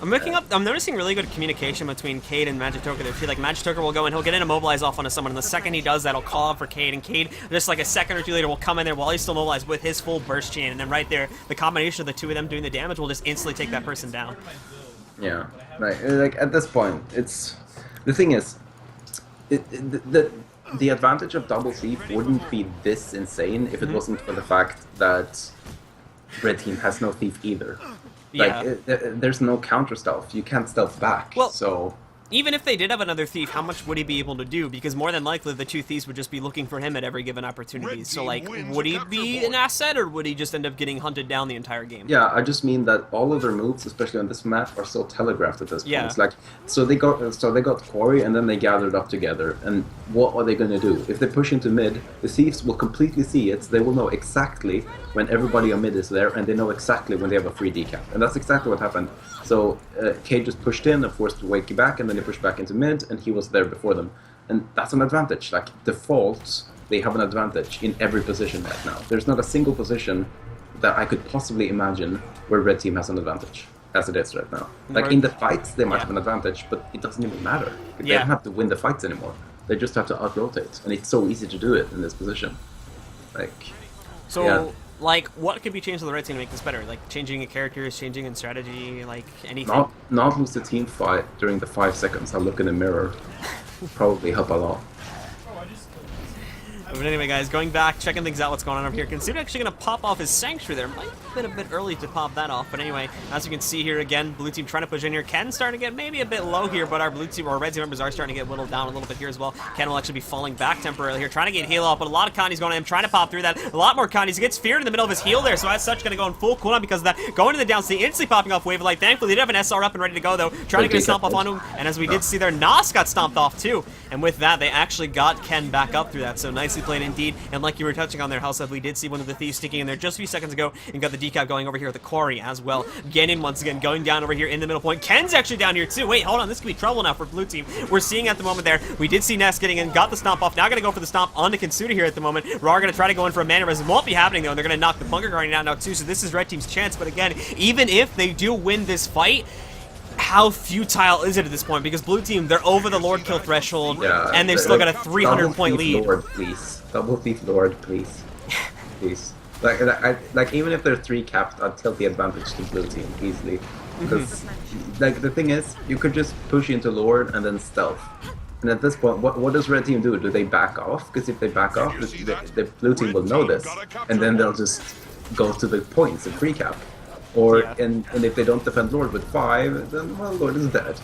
I'm noticing really good communication between Cade and Magitoker there too. Like, Magitoker will go and he'll get in a mobilize off onto someone, and the second he does that, he'll call out for Cade, and Cade, just like a second or two later, will come in there while he's still mobilized with his full burst chain, and then right there, the combination of the two of them doing the damage will just instantly take that person down. Yeah, like at this point, it's the thing is, the advantage of double thief wouldn't be this insane if it wasn't for the fact that Red Team has no thief either. Like, there's no counter stealth. You can't stealth back. Well, so even if they did have another thief, how much would he be able to do? Because more than likely, the two thieves would just be looking for him at every given opportunity. So, like, would he be an asset, or would he just end up getting hunted down the entire game? yeah, I just mean that all of their moves, especially on this map, are so telegraphed at this point. Yeah. It's like, so they got Quarry, and then they gathered up together. And what are they going to do? If they push into mid, the thieves will completely see it. They will know exactly when everybody on mid is there, and they know exactly when they have a free decap. And that's exactly what happened. So Kate just pushed in and forced Wakey back, and then they pushed back into mid, and he was there before them. And that's an advantage. Like, default, they have an advantage in every position right now. There's not a single position that I could possibly imagine where Red Team has an advantage, as it is right now. Like, in the fights, they might have an advantage, but it doesn't even matter. They don't have to win the fights anymore. They just have to out-rotate, and it's so easy to do it in this position. Like, So, yeah. like, what could be changed on the Red Team to make this better? Like, changing in characters, changing in strategy, like, anything? Not lose the team fight during the 5 seconds. I'll look in the mirror. Probably help a lot. But anyway, guys, going back, checking things out, what's going on over here. Consider actually going to pop off his Sanctuary there. Might have been a bit early to pop that off. But anyway, as you can see here again, blue team trying to push in here. Ken starting to get maybe a bit low here, but our blue team, or red team members are starting to get whittled down a little bit here as well. Ken will actually be falling back temporarily here, trying to get heal up, but a lot of Condies going on him, trying to pop through that. A lot more Condies. He gets feared in the middle of his heal there, so as such, going to go in full cooldown because of that. Going to the down state, instantly popping off Wave of Light. Thankfully, they did have an SR up and ready to go, though. Trying to get a stomp off on him, and as we did see there, Nos got stomped off too. And with that, they actually got Ken back up through that, so nicely played indeed. And like you were touching on there, House of, we did see one of the thieves sticking in there just a few seconds ago and got the decap going over here at the quarry as well. Genin once again going down over here in the middle point. Ken's actually down here too. Wait, hold on, this could be trouble now for blue team. We're seeing at the moment there, we did see Ness getting in, got the stomp off. Now gonna go for the stomp on the Kinsuda here at the moment. Rar gonna try to go in for a mana res. It won't be happening though, and they're gonna knock the Bunker Guardian out now too, so this is red team's chance. But again, even if they do win this fight, how futile is it at this point? Because blue team, they're over the Lord kill threshold, and they've still got a 300-point lead. Lord, please. Double thief Lord, please. Please. Like even if they're 3 capped, I'd tilt the advantage to blue team easily. Because like the thing is, you could just push into Lord and then stealth. And at this point, what does red team do? Do they back off? Because if they back off, the blue team will know this, and then they'll just go to the points and free cap. Or and if they don't defend Lord with 5, then well, Lord is dead.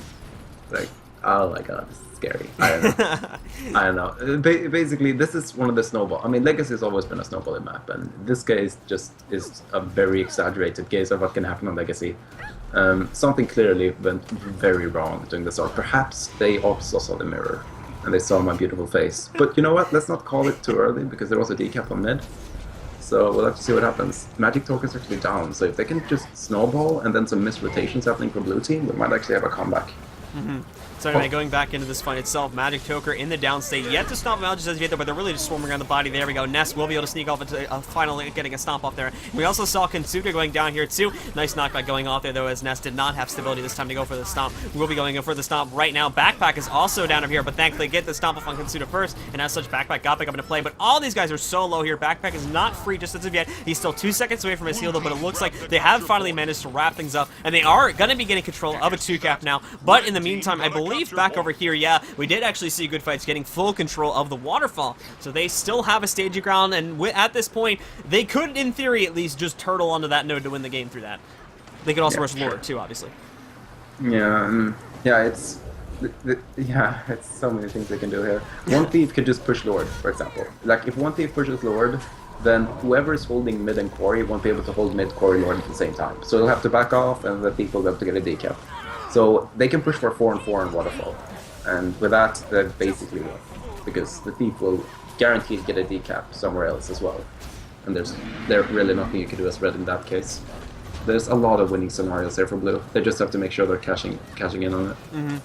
Like, oh my god, this is scary. I don't know. I don't know. Basically, this is one of the snowball. I mean, Legacy has always been a snowballing map, and this case just is a very exaggerated case of what can happen on Legacy. Something clearly went very wrong during the start. Perhaps they also saw the mirror, and they saw my beautiful face. But you know what? Let's not call it too early, because there was a decap on mid. So we'll have to see what happens. Magic Token's actually down, so if they can just snowball and then some missed rotations happening for blue team, we might actually have a comeback. So anyway, going back into this fight itself, Magic Toker in the down state, yet to stomp him out just as yet, but they're really just swarming around the body. There we go. Ness will be able to sneak off into finally getting a stomp off there. We also saw Kinsuda going down here too. Nice knockback going off there though, as Ness did not have stability this time to go for the stomp. We'll be going for the stomp right now. Backpack is also down over here, but thankfully get the stomp off on Kinsuda first, and as such, Backpack got back up into play. But all these guys are so low here. Backpack is not free just as of yet. He's still 2 seconds away from his heal though, but it looks like they have finally managed to wrap things up, and they are going to be getting control of a 2-cap now. But in the meantime, I believe back over here, yeah, we did actually see Good Fights getting full control of the waterfall. So they still have a staging ground, and at this point, they could, in theory, at least just turtle onto that node to win the game through that. They could also rush Lord, too, obviously. Yeah, it's so many things they can do here. One thief could just push Lord, for example. Like, if one thief pushes Lord, then whoever is holding mid and quarry won't be able to hold mid, quarry, Lord at the same time. So they'll have to back off, and the thief will be able to get a decap. So they can push for 4 and 4 in waterfall. And with that, they're basically win, because the thief will guaranteed get a decap somewhere else as well. And there's really nothing you can do as red in that case. There's a lot of winning scenarios there for blue. They just have to make sure they're cashing in on it.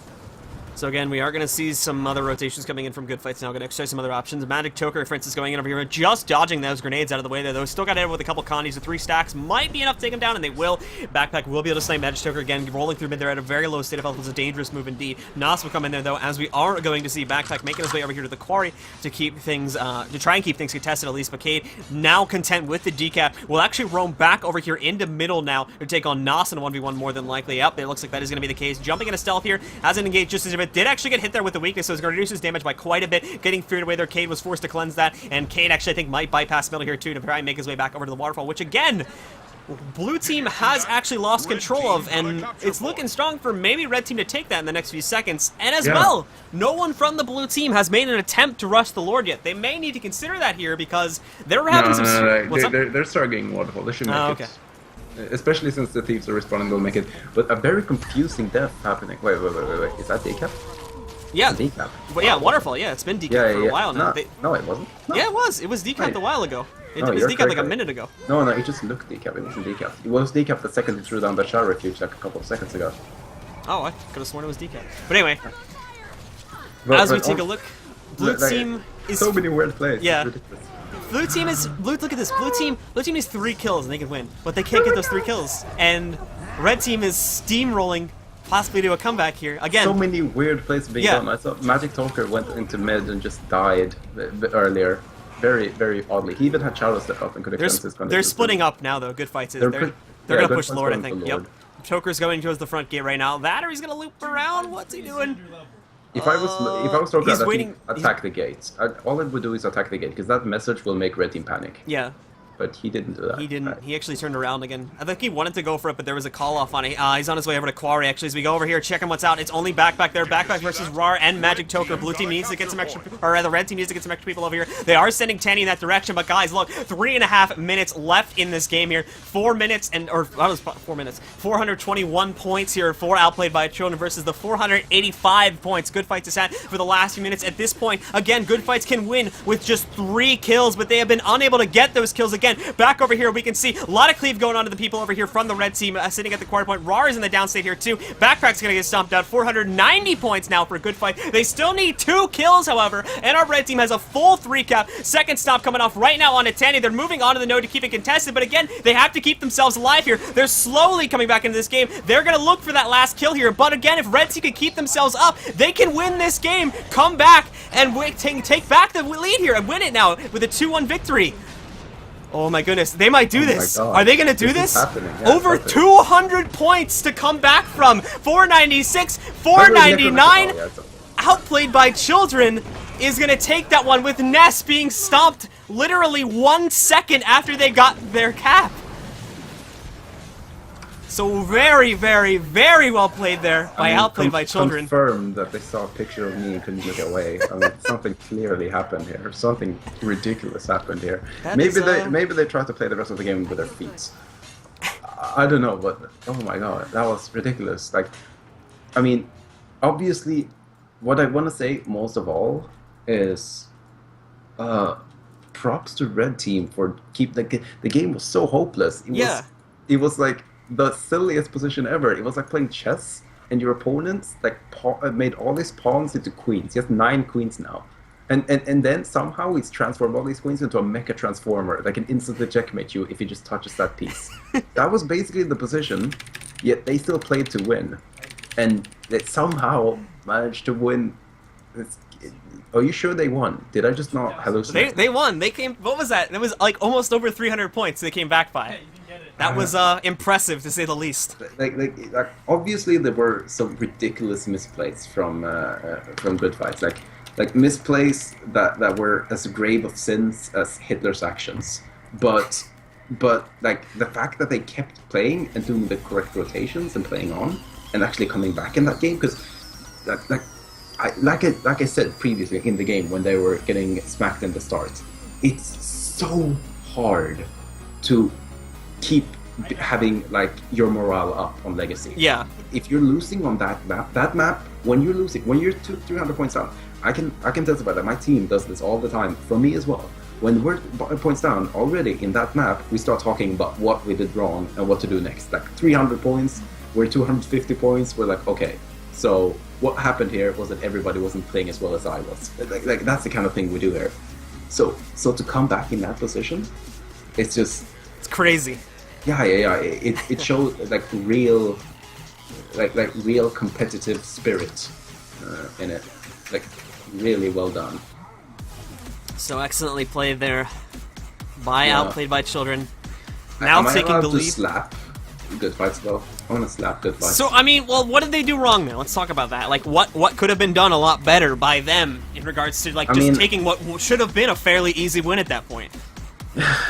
So again, we are going to see some other rotations coming in from Good Fights now. Going to exercise some other options. Magic Toker, for instance, going in over here, just dodging those grenades out of the way there, though. Still got to hit with a couple Condies. The 3 stacks might be enough to take him down, and they will. Backpack will be able to slay Magic Toker again, rolling through mid there at a very low state of health. It was a dangerous move indeed. Nos will come in there, though, as we are going to see Backpack making his way over here to the quarry to keep things, to try and keep things contested at least. But Cade, now content with the decap, will actually roam back over here into middle now to take on Nos in a 1v1 more than likely. Yep, it looks like that is going to be the case. Jumping into stealth here, hasn't engaged just as if it did actually get hit there with the weakness, so it's going to reduce his damage by quite a bit. Getting feared away there, Cade was forced to cleanse that, and Cade actually, I think, might bypass middle here too to try and make his way back over to the waterfall, which again, blue team has actually lost control of, and it's looking strong for maybe red team to take that in the next few seconds. And as well, no one from the blue team has made an attempt to rush the Lord yet. They may need to consider that here because they're having They're struggling waterfall. They should make it. Especially since the thieves are responding, they'll make it. But a very confusing death happening. Wait. Is that decap? Yeah. Decap. But yeah, waterfall. Yeah, it's been decapped for a while now. No, it wasn't. No. Yeah, it was. It was decapped a while ago. It was decapped like a minute ago. No, it just looked decapped. It wasn't decapped. It was decapped the second he threw down that shower refuge like a couple of seconds ago. Oh, I could have sworn it was decapped. But anyway, as we take a look, blue team is so many weird plays. Yeah. Blue team is look at this. Blue team needs 3 kills and they can win, but they can't get those 3 kills. And red team is steamrolling, possibly do a comeback here again. So many weird plays being done. I saw Magic Toker went into mid and just died earlier. Very, very oddly. He even had Shadow step up and could extend his condition. They're splitting up now though. Good Fights is. They're gonna push Lord, I think. Yep. Toker's going towards the front gate right now. That or he's gonna loop around. What's he doing? If I was talking he's about waiting. attack the gate. All it would do is attack the gate because that message will make red team panic. Yeah. But he didn't do that. He didn't. Right. He actually turned around again. I think he wanted to go for it, but there was a call off on it. He's on his way over to Quarry, actually. As we go over here, checking what's out. It's only Backpack there. Backpack versus Rar and Magic Toker. Blue team needs to get some extra, or the red team needs to get some extra people over here. They are sending Tanny in that direction, but guys, look, 3.5 minutes left in this game here. 4 minutes and, or that was 4 minutes. 421 points here for Outplayed by Children versus the 485 points Good Fights has had for the last few minutes. At this point, again, Good Fights can win with just 3 kills, but they have been unable to get those kills again. Back over here, we can see a lot of cleave going on to the people over here from the red team sitting at the quarter point. Rar is in the downstate here too. Backpack's gonna get stomped out. 490 points now for a Good Fight. They still need 2 kills, however, and our red team has a full 3 cap. Second stop coming off right now on Tanny. They're moving on to the node to keep it contested, but again, they have to keep themselves alive here. They're slowly coming back into this game. They're gonna look for that last kill here, but again, if red team can keep themselves up, they can win this game, come back, and take back the lead here and win it now with a 2-1 victory. Oh my goodness, they might do this. Are they gonna do this? Yeah, over 200 points to come back from. 496, 499. Outplayed by Children is gonna take that one with Ness being stomped literally 1 second after they got their cap. So very, very, very well played there by Outplayed by Children. Confirmed that they saw a picture of me and couldn't look away. I mean, something clearly happened here. Something ridiculous happened here. Maybe they tried to play the rest of the game with their feet. I don't know, but oh my god, that was ridiculous. Like, I mean, obviously, what I want to say most of all is, props to red team for the game was so hopeless. It was like the silliest position ever. It was like playing chess, and your opponents like made all these pawns into queens. He has 9 queens now, and then somehow he's transformed all these queens into a mecha transformer that can instantly checkmate you if he just touches that piece. That was basically the position, yet they still played to win, and they somehow managed to win. Are you sure they won? Did I just not hallucinate? They won. They came. What was that? It was like almost over 300 points they came back by. That was impressive, to say the least. Like obviously there were some ridiculous misplays from Good Fights, like misplays that were as grave of sins as Hitler's actions. But like the fact that they kept playing and doing the correct rotations and playing on and actually coming back in that game, because like I said previously in the game when they were getting smacked in the start, it's so hard to keep having like your morale up on Legacy. Yeah. If you're losing on that map, when you're 300 points down, I can testify that my team does this all the time. For me as well. When we're points down already in that map, we start talking about what we did wrong and what to do next. Like 300 points, we're 250 points. We're like, okay, so what happened here was that everybody wasn't playing as well as I was. Like that's the kind of thing we do here. So to come back in that position, it's just. It's crazy. Yeah. It shows like real competitive spirit in it. Like really well done. So excellently played there by Outplayed by Children. Now Am I taking allowed the to lead. slap Good Fights though? I want to slap Good Fights. So I mean, well, what did they do wrong there? Let's talk about that. Like, what could have been done a lot better by them in regards to like taking what should have been a fairly easy win at that point.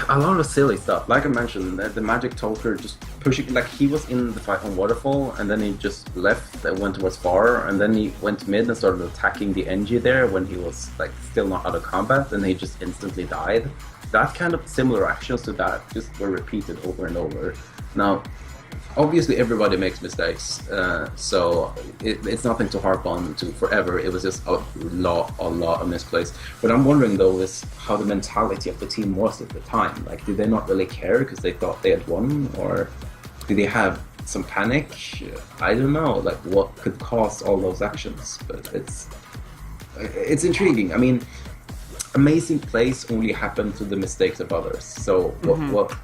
A lot of silly stuff. Like I mentioned, the Magic Toker just pushing, like he was in the fight on Waterfall, and then he just left and went towards far, and then he went mid and started attacking the NG there when he was like still not out of combat, and he just instantly died. That kind of similar actions to that just were repeated over and over. Now, obviously everybody makes mistakes, so it's nothing to harp on to forever. It was just a lot of misplays. What I'm wondering though is how the mentality of the team was at the time. Like, did they not really care because they thought they had won, or did they have some panic? I don't know. Like, what could cause all those actions? But it's intriguing. I mean, amazing plays only happen to the mistakes of others. So what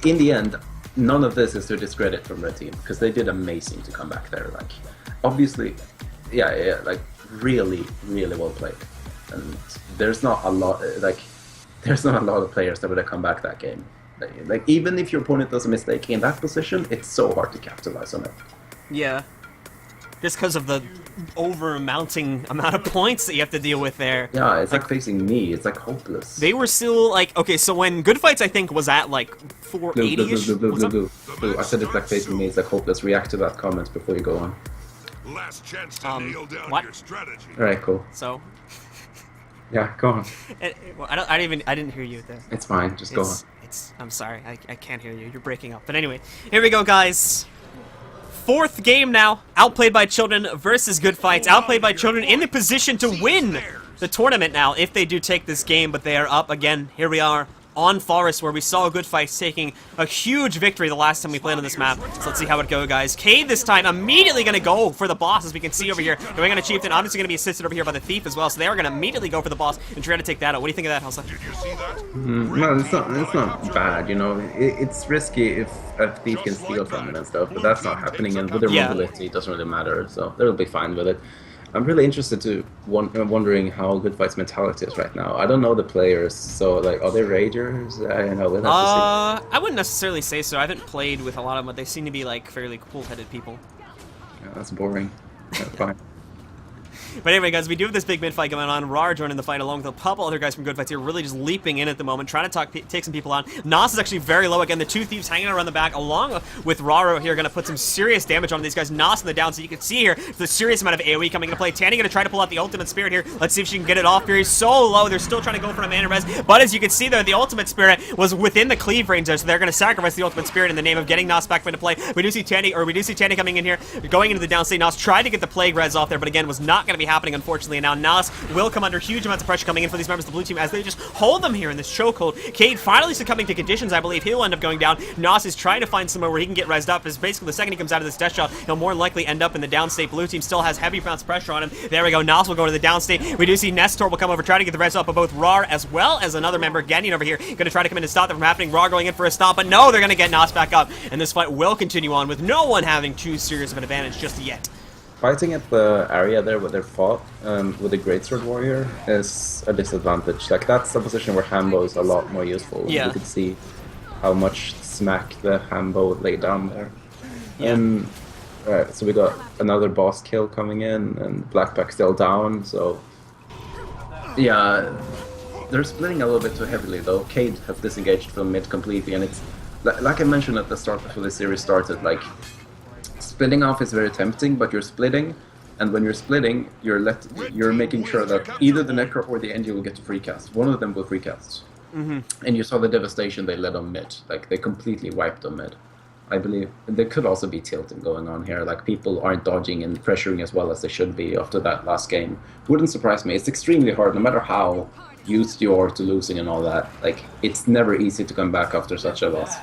in the end, none of this is to discredit from Red Team, because they did amazing to come back there. Like, obviously, yeah, like really well played. And there's not a lot of players that would have come back that game. Like, even if your opponent does a mistake in that position, it's so hard to capitalize on it. Yeah. just because of the over-mounting amount of points that you have to deal with there. Yeah, it's like facing me. It's like hopeless. They were still like, okay, so when Good Fights I think was at like Blue, 480-ish. blue. I said it's like facing me. It's like hopeless. React to that comment before you go on. Last chance to nail down what? your strategy. All right, cool. So, Yeah, go on. well, I didn't hear you there. It's fine. Just go on. I'm sorry, I can't hear you. You're breaking up. But anyway, here we go, guys. Fourth game now. Outplayed by Children versus Good Fights. Outplayed by Children in the position to win the tournament now if they do take this game, but they are up again. Here we are on Forest, where we saw Good Fights taking a huge victory the last time we played on this map. So let's see how it goes, guys. Cade this time immediately going to go for the boss, as we can see over here. Going on a Chieftain, obviously going to be assisted over here by the Thief as well, so they are going to immediately go for the boss and try to take that out. What do you think of that, Hausa? Did you see that? No, it's not bad, you know. It's risky if a thief can steal from it and stuff, but that's not happening, and with their Yeah. mobility, it doesn't really matter, so they'll be fine with it. I'm really interested to wondering how Good Fight's mentality is right now. I don't know the players, so like, are they ragers? I don't know. We'll have to I wouldn't necessarily say so. I haven't played with a lot of them, but they seem to be like fairly cool-headed people. see. Yeah, that's boring. Yeah, fine. But anyway, guys, we do have this big mid fight going on. Rar joining the fight along with a couple other guys from Good Fights here, really just leaping in at the moment, trying to take some people on. Nas is actually very low. Again, the two thieves hanging around the back, along with Raro here, going to put some serious damage on these guys. Nas in the down, so you can see here the serious amount of AoE coming into play. Tanny going to try to pull out the ultimate spirit here. Let's see if she can get it off here. He's so low. They're still trying to go for a mana res, but as you can see there, the ultimate spirit was within the cleave range there, so they're going to sacrifice the ultimate spirit in the name of getting Nas back into play. We do see Tanny coming in here, going into the downstate. Nas tried to get the plague res off there, but again, was not going to be happening, unfortunately. And now Nas will come under huge amounts of pressure coming in for these members of the blue team as they just hold them here in this chokehold. Cade finally succumbing to conditions. I believe he'll end up going down. Nas is trying to find somewhere where he can get rezzed up, as basically the second he comes out of this death shot, he'll more likely end up in the downstate. Blue team still has heavy amounts of pressure on him. There we go. Nas will go to the downstate. We do see Nestor will come over, try to get the res up of both Rar as well as another member, Ganyan over here, going to try to come in and stop that from happening. Rar going in for a stop, but no, they're going to get Nas back up, and this fight will continue on with no one having too serious of an advantage just yet. Fighting at the area there where they're fought with a Greatsword Warrior is a disadvantage. Like, that's the position where Hambo is a lot more useful. Yeah. You could see how much smack the Hambo laid down there. Yeah. Alright, so we got another boss kill coming in, and Blackback still down, so... Yeah, they're splitting a little bit too heavily though. Cade has disengaged from mid completely, and it's... Like I mentioned at the start before the series started, like... Splitting off is very tempting, but you're splitting, and when you're splitting, you're making sure that either the Necro or the NG will get to free cast. One of them will free cast. Mm-hmm. And you saw the devastation they led on mid. Like, they completely wiped on mid. I believe there could also be tilting going on here. Like, people aren't dodging and pressuring as well as they should be after that last game. Wouldn't surprise me. It's extremely hard, no matter how used you are to losing and all that. Like, it's never easy to come back after such a loss.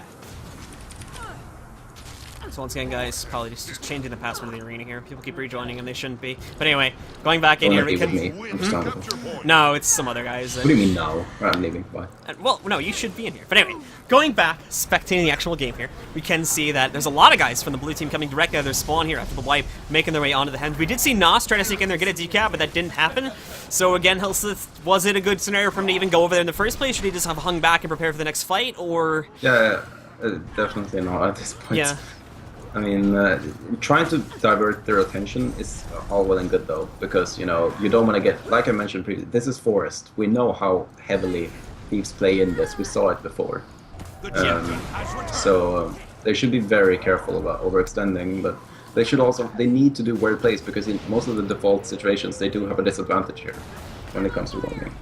So once again, guys, probably just changing the password of the arena here. People keep rejoining and they shouldn't be. But anyway, going back in here, we can... me. Understandable. No, it's some other guys. What do you mean no? I'm leaving. Bye. Well, no, you should be in here. But anyway, going back, spectating the actual game here, we can see that there's a lot of guys from the blue team coming directly out of their spawn here after the wipe, making their way onto the Hens. We did see Nos try to sneak in there and get a decap, but that didn't happen. So again, Hilsith, was it a good scenario for him to even go over there in the first place? Should he just have hung back and prepared for the next fight, or...? Yeah, definitely not at this point. Yeah. I mean, trying to divert their attention is all well and good though, because, you know, you don't want to get, like I mentioned previously, this is Forest. We know how heavily thieves play in this. We saw it before. So they should be very careful about overextending, but they need to do weird plays, because in most of the default situations they do have a disadvantage here when it comes to roaming.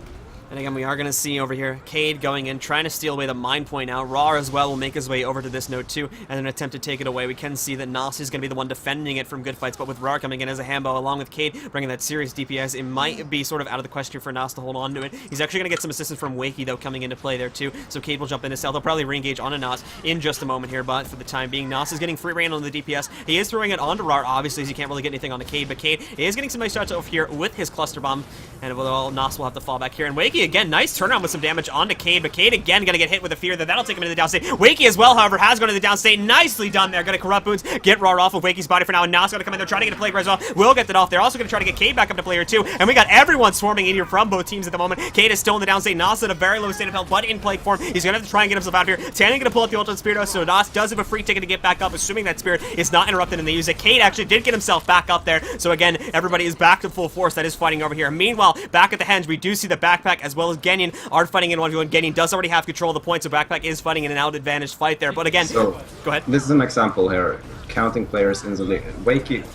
And again, we are going to see over here Cade going in, trying to steal away the Mind Point now. Rar as well will make his way over to this node too, and an attempt to take it away. We can see that Nas is going to be the one defending it from Good Fights, but with Rar coming in as a Hambo, along with Cade bringing that serious DPS, it might be sort of out of the question for Nas to hold on to it. He's actually going to get some assistance from Wakey, though, coming into play there too, so Cade will jump in to stealth. He'll probably re-engage on a Nas in just a moment here, but for the time being, Nas is getting free reign on the DPS. He is throwing it onto Rar, obviously, as he can't really get anything on the Cade, but Cade is getting some nice shots over here with his Cluster Bomb, and well, Nas will have to fall back here, and Wakey Wakey again, nice turnaround with some damage onto Cade, but Cade again gonna get hit with a fear that'll take him into the downstate. Wakey as well, however, has gone to the downstate. Nicely done there. Gonna corrupt wounds, get raw off of Wakey's body for now, and Nas gonna come in there, trying to get a plague as well. Will get that off. They're also gonna try to get Cade back up to player 2, and we got everyone swarming in here from both teams at the moment. Cade is still in the downstate. Nas at a very low state of health, but in plague form. He's gonna have to try and get himself out of here. Tanning gonna pull up the ultimate spirit, so Nas does have a free ticket to get back up, assuming that spirit is not interrupted and they use it. Cade actually did get himself back up there, so again, everybody is back to full force that is fighting over here. Meanwhile, back at the Henge, we do see the Backpack as well as Genyon are fighting in 1v1. Genyon does already have control of the point, so Backpack is fighting in an out-advantaged fight there, but again, So, go ahead. this is an example here, counting players instantly. Wakey,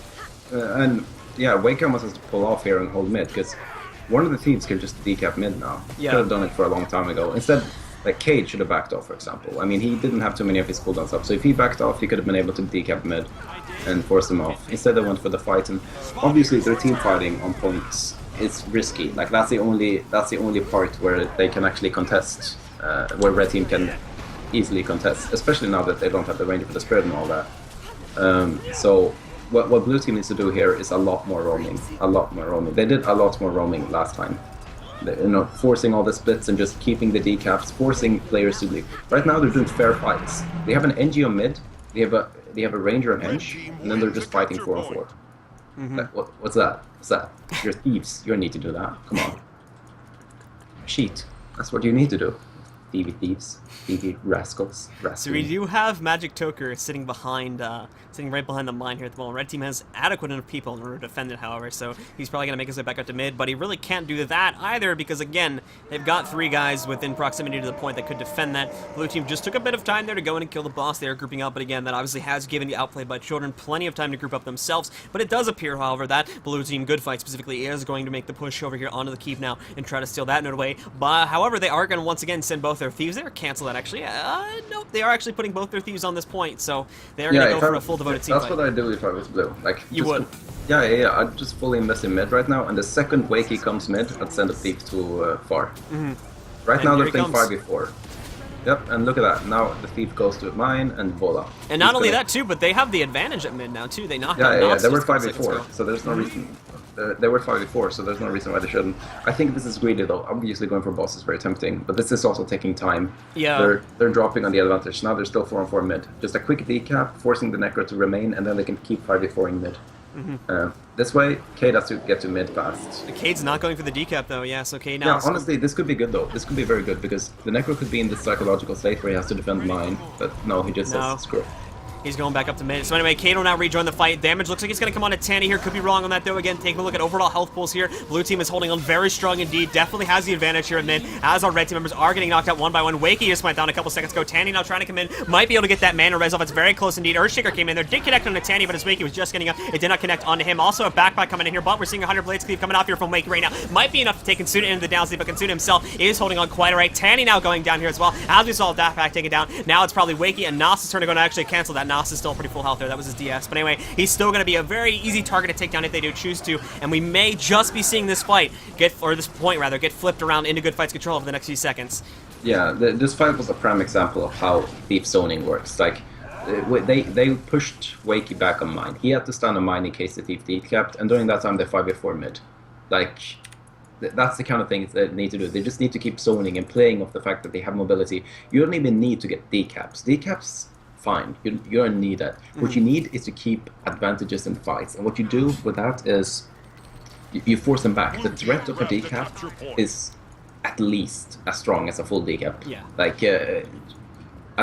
and yeah, Wakey almost has to pull off here and hold mid, because one of the thieves can just decap mid now. Yeah. Could have done it for a long time ago. Instead, like Cade should have backed off, for example. I mean, he didn't have too many of his cooldowns up, so if he backed off, he could have been able to decap mid and force them off. Instead, they went for the fight, and obviously their team fighting on points is risky. Like that's the only part where they can actually contest, where red team can easily contest, especially now that they don't have the range for the spirit and all that. So what blue team needs to do here is a lot more roaming. They did a lot more roaming last time. Forcing all the splits and just keeping the decaps, forcing players to leave. Right now they're doing fair fights. They have an NG on mid, they have a ranger on Henge, and then they're just fighting 4-on-4. Like, what's that? What's that? You're thieves. You don't need to do that. Come on. Cheat. That's what you need to do. Thieves. Thievy rascals. So we do have Magic Toker sitting right behind the mine here at the moment. Red team has adequate enough people in order to defend it, however, so he's probably going to make his way back up to mid, but he really can't do that either because, again, they've got 3 guys within proximity to the point that could defend that. Blue team just took a bit of time there to go in and kill the boss. They are grouping up, but again, that obviously has given the Outplayed by Children plenty of time to group up themselves, but it does appear, however, that Blue team Good Fight specifically is going to make the push over here onto the keep now and try to steal that node away. But, however, they are going to once again send both their thieves there. Cancel that, actually. Nope, they are actually putting both their thieves on this point, so they are going to go for a full devoted team That's fight. what I do if I was blue. Like You would. Yeah. I'd just fully invest in mid right now, and the second Wakey comes mid, I'd send a thief to far. Right And now here they're he playing comes. 5v4. Yep, and look at that. Now the thief goes to mine and voila. And not only that, too, but they have the advantage at mid now, too. They knocked out Yeah, Knox they were just a couple seconds 5v4, ago. so there's no reason. They were 5v4, so there's no reason why they shouldn't. I think this is greedy though. Obviously going for boss is very tempting, but this is also taking time. Yeah. They're dropping on the advantage. Now they're still 4-on-4 mid. Just a quick decap, forcing the Necro to remain, and then they can keep 5v4ing mid. This way, Cade has to get to mid fast. Cade's not going for the decap, though, yeah, so Cade now... Yeah, honestly, this could be good though. This could be very good, because the Necro could be in this psychological state where he has to defend mine, but no, he just says screw. He's going back up to mid. So anyway, Cade will now rejoin the fight. Damage looks like he's going to come on to Tanny here. Could be wrong on that, though. Again, taking a look at overall health pools here. Blue team is holding on very strong indeed. Definitely has the advantage here at mid, as our red team members are getting knocked out one by one. Wakey just went down a couple seconds ago. Tanny now trying to come in. Might be able to get that mana res off. It's very close indeed. Earthshaker came in there. Did connect onto Tanny, but as Wakey was just getting up, it did not connect onto him. Also a backpack coming in here, but we're seeing 100 Blades Cleave coming off here from Wakey right now. Might be enough to take Kensuna into the downsleep, but Kensuna himself is holding on quite alright. Tanny now going down here as well. As we saw backpack taken down, now it's probably Wakey and Nas' turn to go to actually cancel that. Nas is still pretty full health there. That was his DS. But anyway, he's still going to be a very easy target to take down if they do choose to, and we may just be seeing this fight get flipped around into Good Fight's control over the next few seconds. Yeah, this fight was a prime example of how thief zoning works. Like, they pushed Wakey back on mine. He had to stand on mine in case the thief decapped, and during that time they 5v4 mid. Like, that's the kind of things they need to do. They just need to keep zoning and playing off the fact that they have mobility. You don't even need to get decaps. Decaps, fine. You don't need that. What you need is to keep advantages in fights, and what you do with that is you force them back. The threat of a decap is at least as strong as a full decap. Yeah. Like, a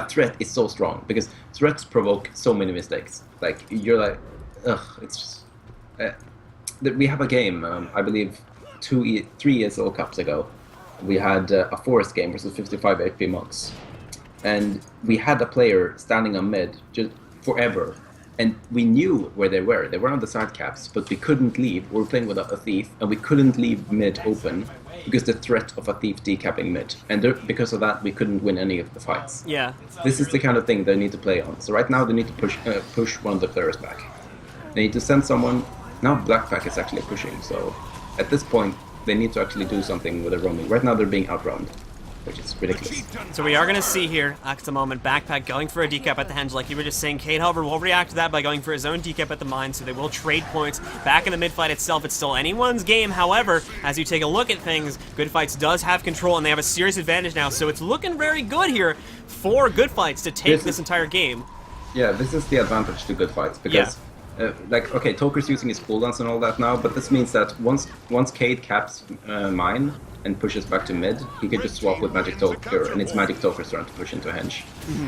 threat is so strong, because threats provoke so many mistakes. Like, you're like, ugh, it's just... we have a game, I believe 3 ESL Cups ago. We had a forest game versus 55 HP monks. And we had a player standing on mid just forever. And we knew where they were. They were on the side caps, but we couldn't leave. We were playing with a thief, and we couldn't leave mid open because the threat of a thief decapping mid. And because of that, we couldn't win any of the fights. Yeah. This is the kind of thing they need to play on. So right now they need to push one of the players back. They need to send someone. Now Blackpack is actually pushing, so at this point they need to actually do something with the roaming. Right now they're being outroamed. which is ridiculous. So we are going to see here at the moment Backpack going for a decap at the henge, like you were just saying. Cade, however, will react to that by going for his own decap at the mine, so they will trade points. Back in the mid fight itself, it's still anyone's game. However, as you take a look at things, Good Fights does have control, and they have a serious advantage now, so it's looking very good here for Good Fights to take this entire game. Yeah, this is the advantage to Good Fights, because like, okay, Toker's using his cooldowns and all that now, but this means that once Cade caps mine and pushes back to mid, he can just swap with Magic Toker, and it's Magic Toker's turn to push into henge.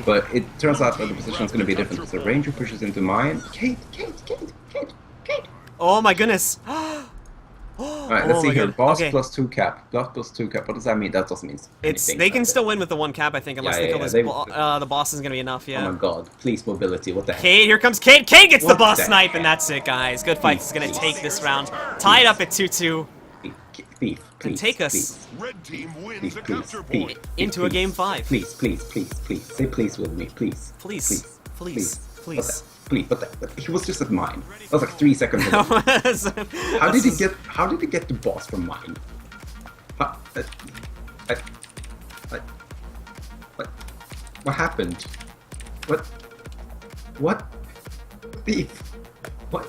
But it turns out that the position is going to be different, because the Ranger pushes into mine. Cade. Oh my goodness. Alright, let's see here. Boss plus 2 cap. Boss plus 2 cap. What does that mean? That doesn't mean anything. They can still win with the 1 cap, I think, unless they feel the boss is going to be enough, Oh my god. Please, mobility. What the heck? Cade, here comes Cade. Cade gets the boss snipe, and that's it, guys. Good Fights is going to take this round. Tied up at 2-2. Thief, please, and take us Red team wins a counter point. into a game 5. Please. Say please with me, please. Please. What the? He was just at mine. That was like 3 seconds ago. How did he get the boss from mine? What happened? What? Thief. What?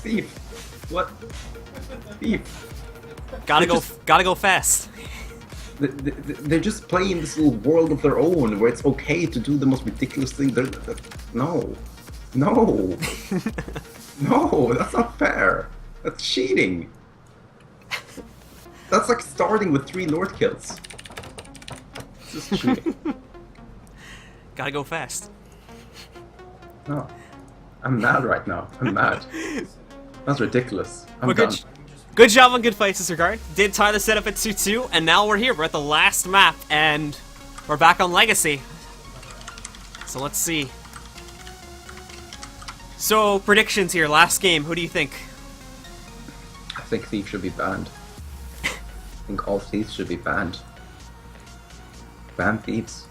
Thief. What? Thief. Gotta go fast. They're just playing this little world of their own where it's okay to do the most ridiculous thing. No, that's not fair. That's cheating. That's like starting with 3 Lord kills. It's just cheating. Gotta go fast. No, I'm mad right now. I'm mad. That's ridiculous. I'm done. Good job on Good Fights, disregard. Did tie the setup at 2-2, and now we're here. We're at the last map, and we're back on Legacy. So let's see. So, predictions here. Last game. Who do you think? I think Thief should be banned. I think all thieves should be banned. Ban thieves.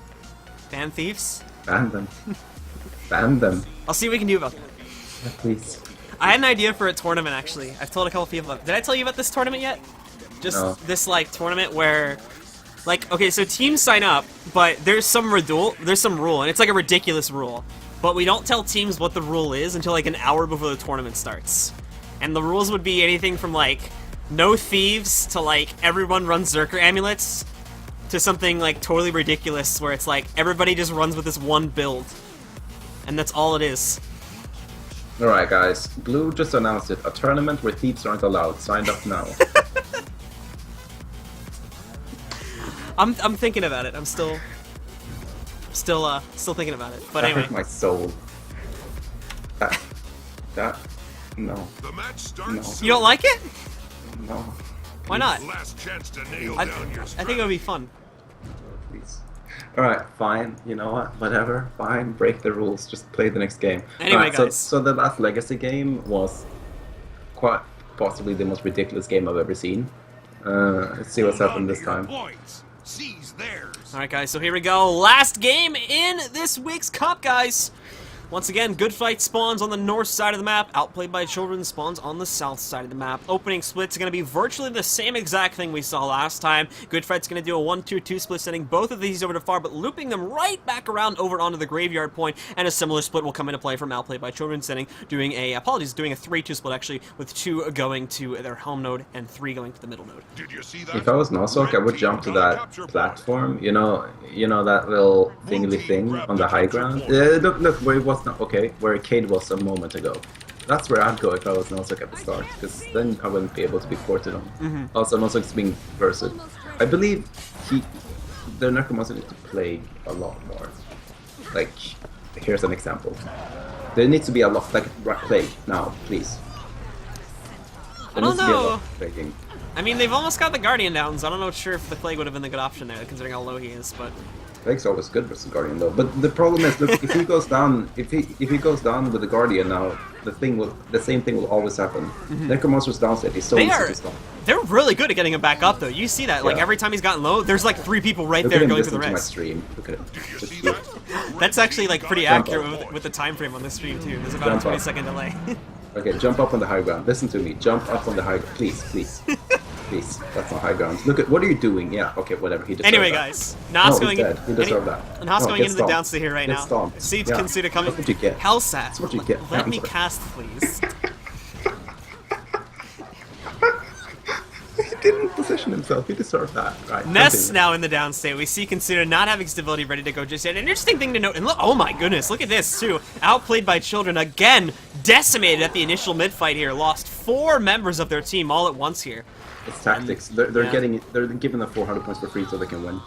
Ban thieves? Ban them. Ban them. I'll see what we can do about that. Yeah, please. I had an idea for a tournament, actually. I've told a couple people about it. Did I tell you about this tournament yet? Just this, like, tournament where... Like, okay, so teams sign up, but there's some rule, and it's like a ridiculous rule. But we don't tell teams what the rule is until, like, an hour before the tournament starts. And the rules would be anything from, like, no thieves to, like, everyone runs Zerker amulets to something, like, totally ridiculous where it's, like, everybody just runs with this one build. And that's all it is. Alright guys, Blue just announced it. A tournament where thieves aren't allowed. Signed up now. I'm thinking about it. I'm still thinking about it. But anyway. Hurt my soul. No. The match starts. You don't like it? No. Why not? Last chance to nail I down your think it would be fun. Please. Alright, fine. You know what? Whatever. Fine. Break the rules. Just play the next game. Anyway, guys. So the last Legacy game was quite possibly the most ridiculous game I've ever seen. Let's see what's happened this time. Seize theirs. Alright, guys, so here we go. Last game in this week's Cup, guys. Once again, Good Fight spawns on the north side of the map. Outplayed by Children spawns on the south side of the map. Opening split's going to be virtually the same exact thing we saw last time. Good Fight's going to do a 1-2-2 split, sending both of these over to far, but looping them right back around over onto the graveyard point. And a similar split will come into play from Outplayed by Children, doing a 3-2 split, actually, with 2 going to their home node and 3 going to the middle node. Did you see that? If I was Nosok, I would jump to that platform. You know that little thingy thing on the high ground? Look, where it was not okay, where Cade was a moment ago. That's where I'd go if I was Nosok at the start, because then I wouldn't be able to be ported on. Also, Nosok's being versed. I believe the Necromancer needs to play a lot more. Like, here's an example. There needs to be a lot, like, play now, please. I don't know. I mean, they've almost got the Guardian down, so I don't know sure if the Plague would have been the good option there, considering how low he is, but... Plague's always good versus Guardian though, but the problem is, look, if he goes down, if he goes down with the Guardian now, the same thing will always happen. Necromancer's downside, he's so easy to stop. They're really good at getting him back up though. You see that, like every time he's gotten low, there's like 3 people right there going to the rest. My rest. stream. Look at it. That's actually like pretty accurate with the time frame on this stream too. There's about a 20-second delay. Okay, jump up on the high ground. Listen to me. Jump up on the high ground. Please. Please, that's not high ground. Look at what are you doing? Yeah, okay, whatever. He deserved Anyway, that. guys, No, Nas he's going in. dead. He deserved that. Nas No, going get into the stomped. downstate here right Get now. stomped. Seeds Yeah, Consuda coming. that's what you get. Helsat. That's what you get. Yeah, Let I'm me sorry. cast, please. He didn't position himself. He deserved that. Right. Ness continue. now in the downstate. We see Consider not having stability ready to go just yet. An interesting thing to note, and look, oh my goodness, look at this too. Outplayed by Children again, decimated at the initial mid fight here. Lost 4 members of their team all at once here. It's tactics. They're yeah. getting they're giving the 400 points for free so they can win.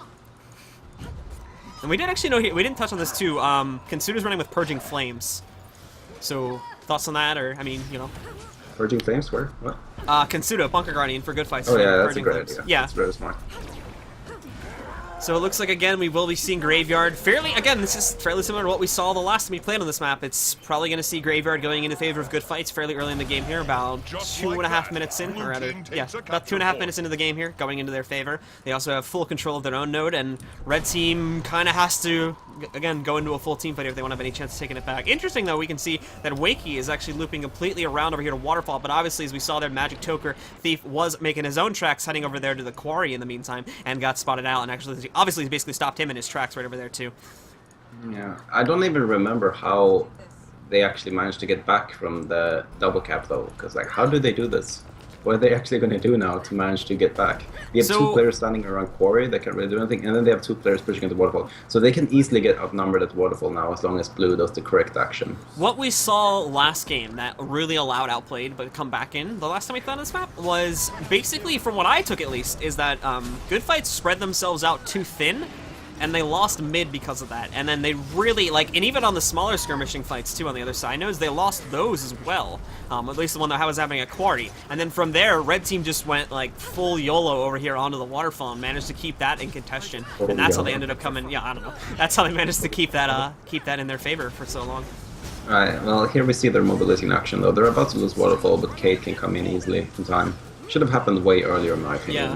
And we did actually know here, we didn't touch on this too. Consider's running with Purging Flames. So thoughts on that, or I mean, you know. Purging Flames? Where? What? Consuda, Bunker Guardian for good fights. Oh yeah, that's a Purging great Flames. idea. Yeah. That's very smart. So it looks like, again, we will be seeing Graveyard fairly, again, this is fairly similar to what we saw the last time we played on this map. It's probably going to see Graveyard going into favor of good fights fairly early in the game here, about Just 2.5 like minutes in, that, or rather, blue team yeah, takes a about capture 2.5 point. minutes into the game here, going into their favor. They also have full control of their own node, and Red Team kind of has to, again, go into a full team fight if they want to have any chance of taking it back. Interesting, though, we can see that Wakey is actually looping completely around over here to Waterfall, but obviously, as we saw there, Magic Toker Thief was making his own tracks, heading over there to the quarry in the meantime, and got spotted out, and actually, obviously, he basically stopped him in his tracks right over there, too. Yeah, I don't even remember how they actually managed to get back from the double cap though, because like, how do they do this? What are they actually going to do now to manage to get back? They have So- 2 players standing around quarry that can't really do anything, and then they have 2 players pushing into waterfall. So they can easily get outnumbered at waterfall now as long as blue does the correct action. What we saw last game that really allowed Outplayed but come back in the last time we played on this map was basically, from what I took at least, is that good fights spread themselves out too thin, and they lost mid because of that. And then they really, like, and even on the smaller skirmishing fights too on the other side, notice they lost those as well. At least the one that I was having at Quarry. And then from there, Red Team just went like full YOLO over here onto the waterfall and managed to keep that in contention. And that's how they ended up coming. Yeah, I don't know. That's how they managed to keep that in their favor for so long. Alright, well here we see their mobility in action though. They're about to lose waterfall, but Kate can come in easily in time. Should have happened way earlier in my opinion, Yeah.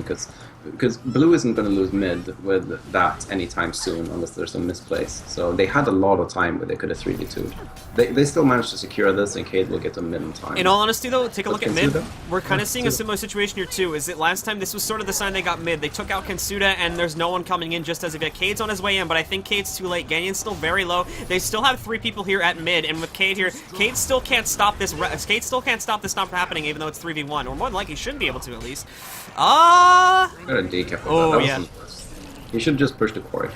because blue isn't going to lose mid with that anytime soon unless there's some misplace. So they had a lot of time where they could have 3v2'd. They still managed to secure this, and Kate will get to mid in time. In all honesty, though, take a But look at mid. Kensuda? We're kind Yeah, of seeing a Kensuda. similar situation here, too. Is that last time this was sort of the sign they got mid. They took out Kensuda, and there's no one coming in just as of yet. Cade's on his way in, but I think Cade's too late. Ganyon's still very low. They still have 3 people here at mid, and with Cade here, Cade still can't stop this. Cade still can't stop this from happening, even though it's 3v1, or more than likely shouldn't be able to at least. Got a decap of Oh, that. That yeah. wasn't- You should just push the quarry.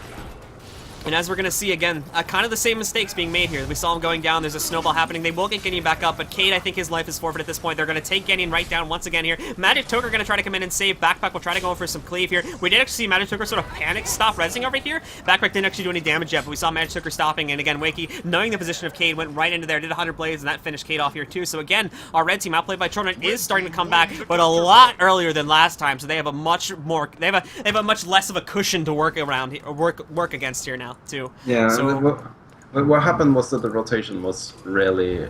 And as we're going to see again, kind of the same mistakes being made here. We saw him going down. There's a snowball happening. They will get Ganyan back up, but Cade, I think his life is forfeit at this point. They're going to take Ganyan right down once again here. Magic Toker going to try to come in and save. Backpack will try to go in for some cleave here. We did actually see Magic Toker sort of panic stop resing over here. Backpack didn't actually do any damage yet, but we saw Magic Toker stopping. And again, Wakey, knowing the position of Cade, went right into there, did 100 blades, and that finished Cade off here too. So again, our red team, outplayed by Children, is starting to come back, but a lot earlier than last time. So they have a much more, they have a much less of a cushion to work around, work against here now too. Yeah, So, what happened was that the rotation was really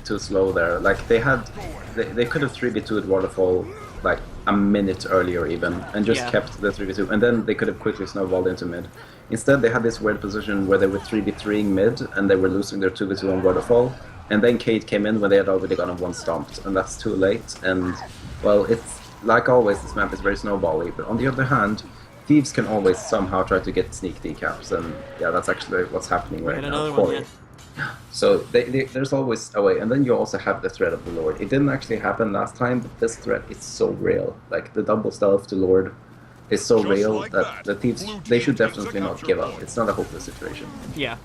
too slow there. Like they could have 3v2'd waterfall like a minute earlier even, and just Yeah. kept the 3v2, and then they could have quickly snowballed into mid. Instead, they had this weird position where they were 3v3ing mid, and they were losing their 2v2 on waterfall. And then Kate came in when they had already gotten 1 stomped, and that's too late. And well, it's like always, this map is very snowbally. But on the other hand, Thieves can always somehow try to get sneak decaps, and yeah, that's actually what's happening right and now. another for one, you. yeah. So there's always a way, and then you also have the threat of the Lord. It didn't actually happen last time, but this threat is so real. Like the double stealth to Lord is so Just real like that that, the Thieves, blue they team should takes a definitely not capture give up. point. It's not a hopeless situation. Yeah.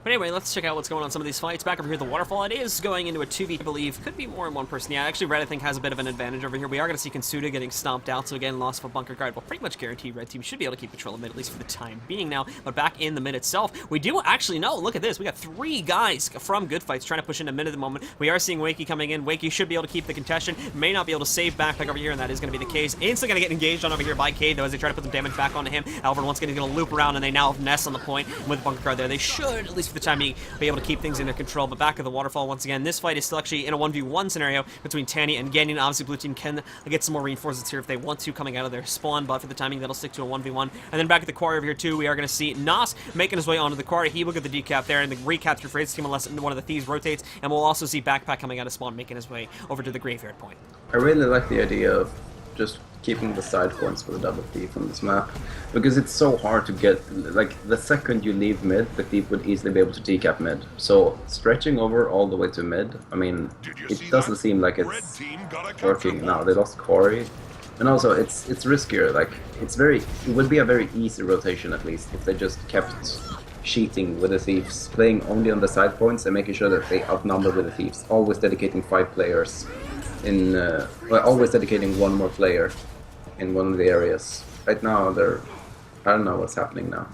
But anyway, let's check out what's going on in some of these fights. Back over here at the waterfall, it is going into a 2v, I believe. Could be more than one person. Yeah, actually, Red, I think, has a bit of an advantage over here. We are going to see Consuda getting stomped out, so again, loss of a bunker guard will pretty much guarantee Red Team should be able to keep control of mid, at least for the time being now. But back in the mid itself, we do actually know, look at this, we got 3 guys from Good Fights trying to push into mid at the moment. We are seeing Wakey coming in. Wakey should be able to keep the contention, may not be able to save Backpack over here, and that is going to be the case. Instantly going to get engaged on over here by Cade, though, as they try to put some damage back onto him. Alvin once again is going to loop around, and they now have Ness on the point with bunker guard there. They should, at least for the time being, be able to keep things in their control. But back at the waterfall once again, this fight is still actually in a 1v1 scenario between Tanny and Ganyan. Obviously, blue team can get some more reinforcements here if they want to coming out of their spawn, but for the timing, that'll stick to a 1v1. And then back at the quarry over here too, we are going to see Nas making his way onto the quarry. He will get the decap there, and the recapture for his team unless one of the thieves rotates. And we'll also see Backpack coming out of spawn, making his way over to the graveyard point. I really like the idea of just keeping the side points for the double thief on this map, because it's so hard to get, like, the second you leave mid, the thief would easily be able to decap mid. So stretching over all the way to mid, I mean, it doesn't seem like it's working now. They lost Corey, and also it's riskier. Like, it would be a very easy rotation at least if they just kept cheating with the thieves, playing only on the side points and making sure that they outnumber with the thieves, always dedicating 5 players in, well, always dedicating 1 more player in one of the areas. Right now, I don't know what's happening now.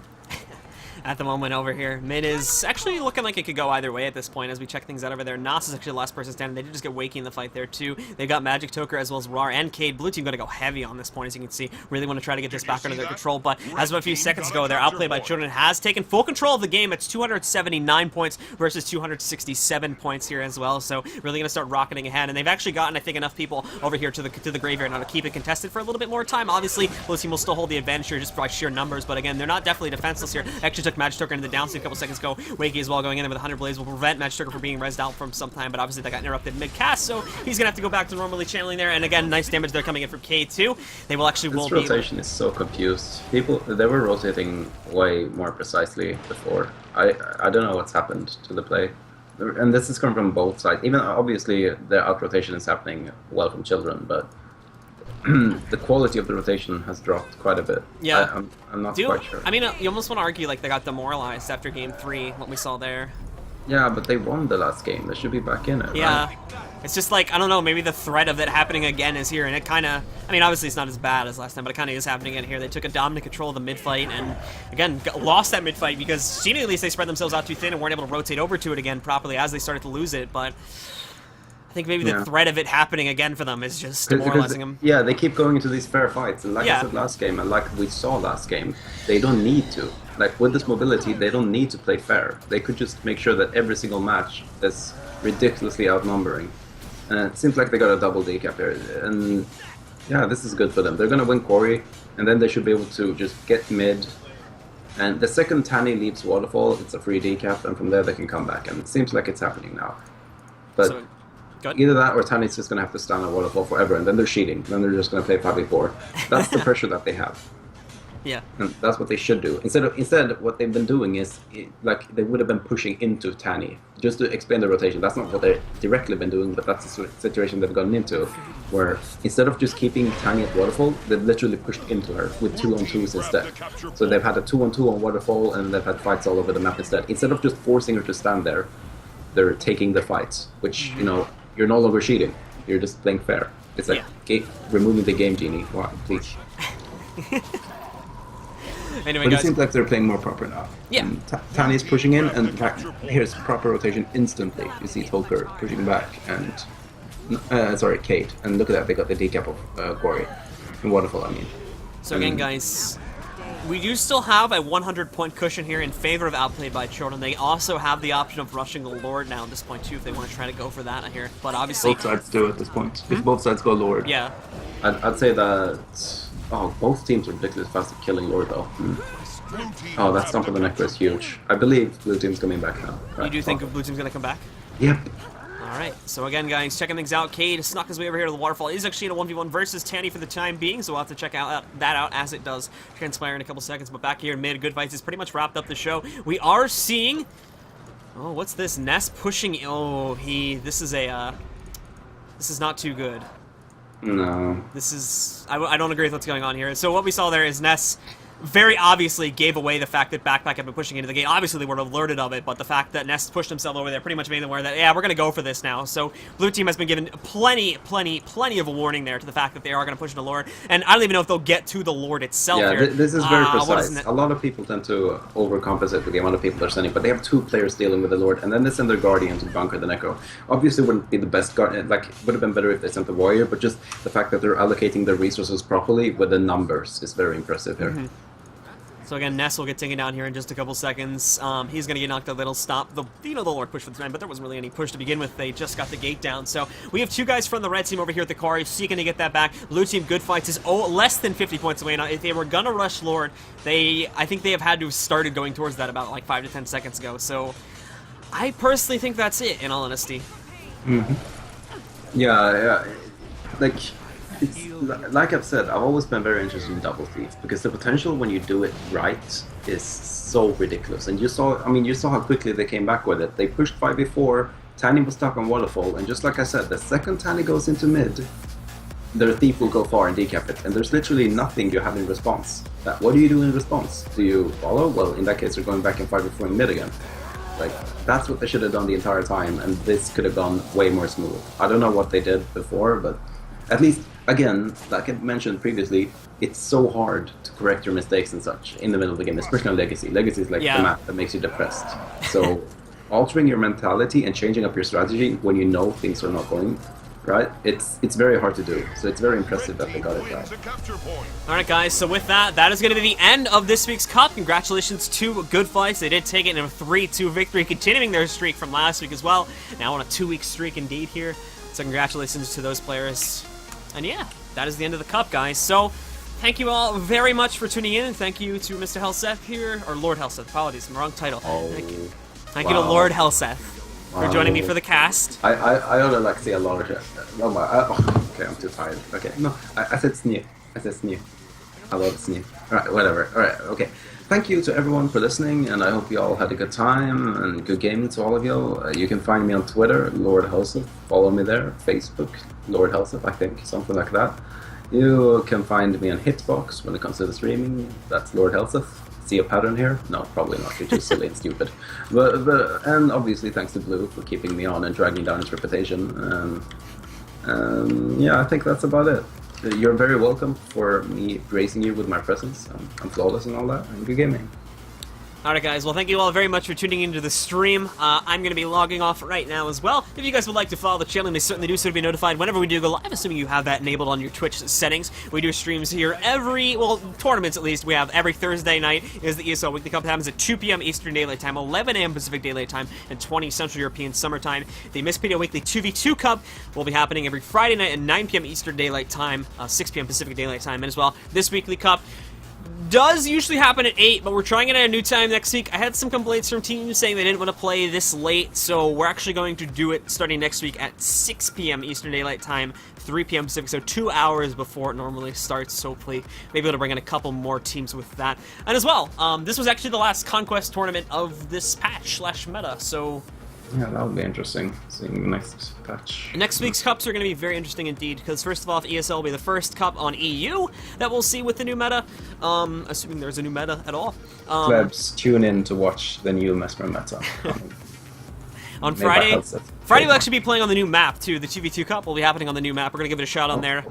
At the moment over here, mid is actually looking like it could go either way at this point as we check things out over there. Nas is actually the last person standing. They did just get Wakey in the fight there too. They've got Magic Toker as well as Rar and Cade. Blue team going to go heavy on this point, as you can see. Really want to try to get this back under their control, but as of a few seconds ago, their Outplayed by Children has taken full control of the game. It's 279 points versus 267 points here as well, so really going to start rocketing ahead, and they've actually gotten, I think, enough people over here to the graveyard now to keep it contested for a little bit more time. Obviously, Blue team will still hold the advantage here just by sheer numbers, but again, they're not definitely defenseless here. Actually took Magic Toker into the down a couple seconds ago. Wakey as well going in there with 100 Blaze will prevent Magic Toker from being rezzed out from some time, but obviously that got interrupted mid-cast, so he's gonna have to go back to normally channeling there, and again, nice damage there coming in from K2. They will actually This rotation is so confused. They were rotating way more precisely before. I don't know what's happened to the play. And this is coming from both sides. Even obviously the out-rotation is happening well from Children, but the quality of the rotation has dropped quite a bit. Yeah. I'm not quite sure. I mean, you almost want to argue like they got demoralized after game 3, what we saw there. Yeah, but they won the last game. They should be back in it. Yeah. Right? It's just like, I don't know, maybe the threat of it happening again is here, and it kind of, I mean, obviously it's not as bad as last time, but it kind of is happening again here. They took a dominant control of the mid-fight, and again, lost that mid-fight because seemingly at least they spread themselves out too thin and weren't able to rotate over to it again properly as they started to lose it, but I think maybe the threat of it happening again for them is just demoralizing them. Yeah, they keep going into these fair fights, and like I said last game, and like we saw last game, they don't need to. Like, with this mobility, they don't need to play fair. They could just make sure that every single match is ridiculously outnumbering. And it seems like they got a double decap here, and yeah, this is good for them. They're gonna win Quarry, and then they should be able to just get mid, and the second Tanny leaves Waterfall, it's a free decap, and from there they can come back, and it seems like it's happening now. But either that or Tanny's just gonna have to stand on Waterfall forever, and then they're cheating, then they're just gonna play 5v4. That's the pressure that they have. Yeah. And that's what they should do. Instead, what they've been doing is, like, they would have been pushing into Tanny. Just to explain the rotation, that's not what they've directly been doing, but that's the situation they've gotten into, where instead of just keeping Tanny at Waterfall, they've literally pushed into her with 2-on-2s instead. So they've had a 2-on-2 on Waterfall, and they've had fights all over the map instead. Instead of just forcing her to stand there, they're taking the fights, which, you know, you're no longer cheating. You're just playing fair. It's like removing the game genie. Wow, please. Anyway, but guys, it seems like they're playing more proper now. Yeah. Tanny's pushing in, and in fact, here's proper rotation instantly. You see Toker pushing back, and sorry, Kate, and look at that, they got the decap of Quarry and Waterfall. I mean. So again, guys, we do still have a 100-point cushion here in favor of Outplayed by Children. They also have the option of rushing the Lord now at this point too, if they want to try to go for that here. But obviously, both sides do at this point. If both sides go Lord, yeah, I'd say that. Oh, both teams are ridiculously fast at killing Lord, though. Oh, that stomp of the neck was huge. I believe Blue Team's coming back now. You do think Blue Team's going to come back? Yep. Alright, so again, guys, checking things out. Cade snuck his way over here to the Waterfall. He's actually in a 1v1 versus Tanny for the time being, so we'll have to check that out as it does transpire in a couple seconds. But back here in mid, Good Fights has pretty much wrapped up the show. We are seeing... Oh, what's this? Ness pushing... Oh, this is a... This is not too good. No. This is... I don't agree with what's going on here. So what we saw there is Ness very obviously gave away the fact that Backpack had been pushing into the game. Obviously, they were alerted of it, but the fact that Ness pushed himself over there pretty much made them aware that, yeah, we're going to go for this now. So Blue Team has been given plenty of a warning there to the fact that they are going to push into Lord. And I don't even know if they'll get to the Lord itself here. This is very precise. A lot of people tend to overcompensate with the amount of people they're sending, but they have 2 players dealing with the Lord, and then they send their Guardian to bunker the Neko. Obviously, it wouldn't be the best Guardian. Like, it would have been better if they sent the Warrior, but just the fact that they're allocating their resources properly with the numbers is very impressive here. So again, Ness will get taken down here in just a couple seconds. He's going to get knocked out. That'll stop the Lord push for the time, but there wasn't really any push to begin with. They just got the gate down. So we have 2 guys from the red team over here at the Kari seeking to get that back. Blue team, Good Fights, is less than 50 points away. Now, if they were going to rush Lord, I think they have had to have started going towards that about like 5 to 10 seconds ago. So I personally think that's it, in all honesty. Yeah. Like, Like I've said, I've always been very interested in Double Thief because the potential when you do it right is so ridiculous. And you saw how quickly they came back with it. They pushed 5v4, Tanny was stuck on Waterfall, and just like I said, the second Tanny goes into mid, their Thief will go far and decap it, and there's literally nothing you have in response. What do you do in response? Do you follow? Well, in that case, you're going back in 5v4 in mid again. Like, that's what they should have done the entire time, and this could have gone way more smooth. I don't know what they did before, but at least, again, like I mentioned previously, it's so hard to correct your mistakes and such in the middle of the game, especially on Legacy. Legacy is like the map that makes you depressed. So, altering your mentality and changing up your strategy when you know things are not going right, it's very hard to do. So it's very impressive that they got it right. Alright guys, so with that, that is going to be the end of this week's Cup. Congratulations to Good Fights. They did take it in a 3-2 victory, continuing their streak from last week as well. Now on a 2-week streak indeed here. So congratulations to those players. And yeah, that is the end of the Cup, guys. So thank you all very much for tuning in, and thank you to Mr. Helseth here, or Lord Helseth, apologies, wrong title. Thank you to Lord Helseth for joining me for the cast. I ought to like say a lot of shit. Okay, I'm too tired. Okay, no, I said Snee. I said Snee. I love Snee. Alright, whatever. Alright, okay. Thank you to everyone for listening, and I hope you all had a good time and good gaming to all of you. You can find me on Twitter, Lord Helseth. Follow me there. Facebook, Lord Helseth, I think, something like that. You can find me on Hitbox when it comes to the streaming. That's Lord Helseth. See a pattern here? No, probably not. It's just silly and stupid. But and obviously thanks to Blue for keeping me on and dragging down his reputation. Yeah, I think that's about it. You're very welcome for me gracing you with my presence. I'm flawless and all that. And good gaming. Alright guys, well thank you all very much for tuning into the stream. I'm going to be logging off right now as well. If you guys would like to follow the channel, and they certainly do so to be notified whenever we do go live, assuming you have that enabled on your Twitch settings. We do streams here tournaments at least, we have every Thursday night is the ESL Weekly Cup. It happens at 2 p.m. Eastern Daylight Time, 11 a.m. Pacific Daylight Time, and 20 Central European Summer Time. The Mistpedia Weekly 2v2 Cup will be happening every Friday night at 9 p.m. Eastern Daylight Time, 6 p.m. Pacific Daylight Time, and as well, this Weekly Cup does usually happen at 8, but we're trying it at a new time next week. I had some complaints from teams saying they didn't want to play this late, so we're actually going to do it starting next week at 6 p.m. Eastern Daylight Time, 3 p.m. Pacific, so 2 hours before it normally starts, so hopefully maybe able to bring in a couple more teams with that. And as well, this was actually the last Conquest tournament of this patch/meta, so yeah, that would be interesting, seeing the next patch. Next week's Cups are going to be very interesting indeed, because first of all, ESL will be the first Cup on EU that we'll see with the new meta, assuming there's a new meta at all. Plebs, tune in to watch the new Mesmer meta. On Friday we'll actually be playing on the new map too. The 2v2 Cup will be happening on the new map. We're going to give it a shot on there.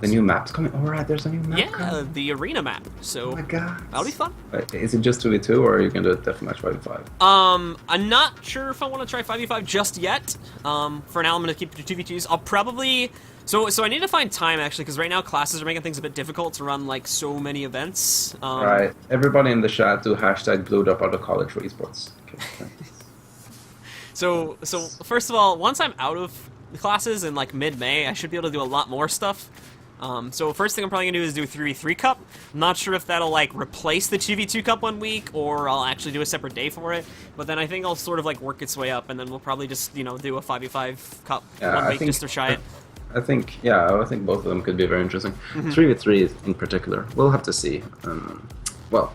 The new map's coming. Alright, there's a new map coming. The arena map. So oh my god. That'll be fun. Wait, is it just 2v2 or are you going to do a deathmatch 5v5? I'm not sure if I want to try 5v5 just yet. For now, I'm going to keep the 2v2s. I'll probably... So I need to find time, actually, because right now classes are making things a bit difficult to run, like, so many events. Right. Everybody in the chat do hashtag blued up out of college for esports. Okay. So first of all, once I'm out of the classes in, like, mid-May, I should be able to do a lot more stuff. So first thing I'm probably going to do is do a 3v3 Cup. I'm not sure if that'll, like, replace the 2v2 Cup 1 week, or I'll actually do a separate day for it. But then I think I'll sort of, like, work its way up, and then we'll probably just, you know, do a 5v5 Cup 1 week just to try it. I think both of them could be very interesting. 3v3 in particular. We'll have to see. Well,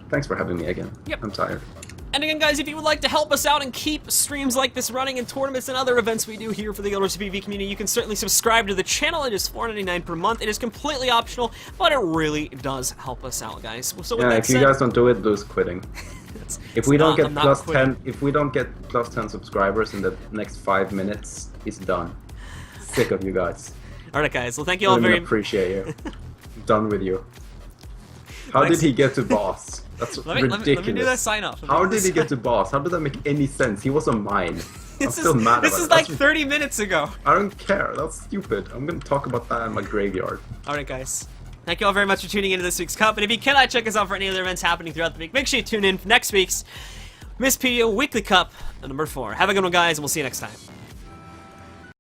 thanks for having me again. Yep. I'm tired. And again, guys, if you would like to help us out and keep streams like this running and tournaments and other events we do here for the LRCPV community, you can certainly subscribe to the channel. It is $4.99 per month. It is completely optional, but it really does help us out, guys. So with that if you guys don't do it, Blue's quitting. If we don't get plus 10 subscribers in the next 5 minutes, he's done. Sick of you guys. Alright, guys. Well, thank you all very much. Appreciate you. Done with you. How did he get to boss? That's ridiculous. Let me do that sign off. How did he get to boss? How did that make any sense? He was on mine. I'm still mad about it. This is like 30 minutes ago. I don't care. That's stupid. I'm going to talk about that in my graveyard. Alright, guys. Thank you all very much for tuning into this week's Cup. And if you cannot check us out for any other events happening throughout the week, make sure you tune in for next week's Mistpedia Weekly Cup number 4. Have a good one, guys, and we'll see you next time.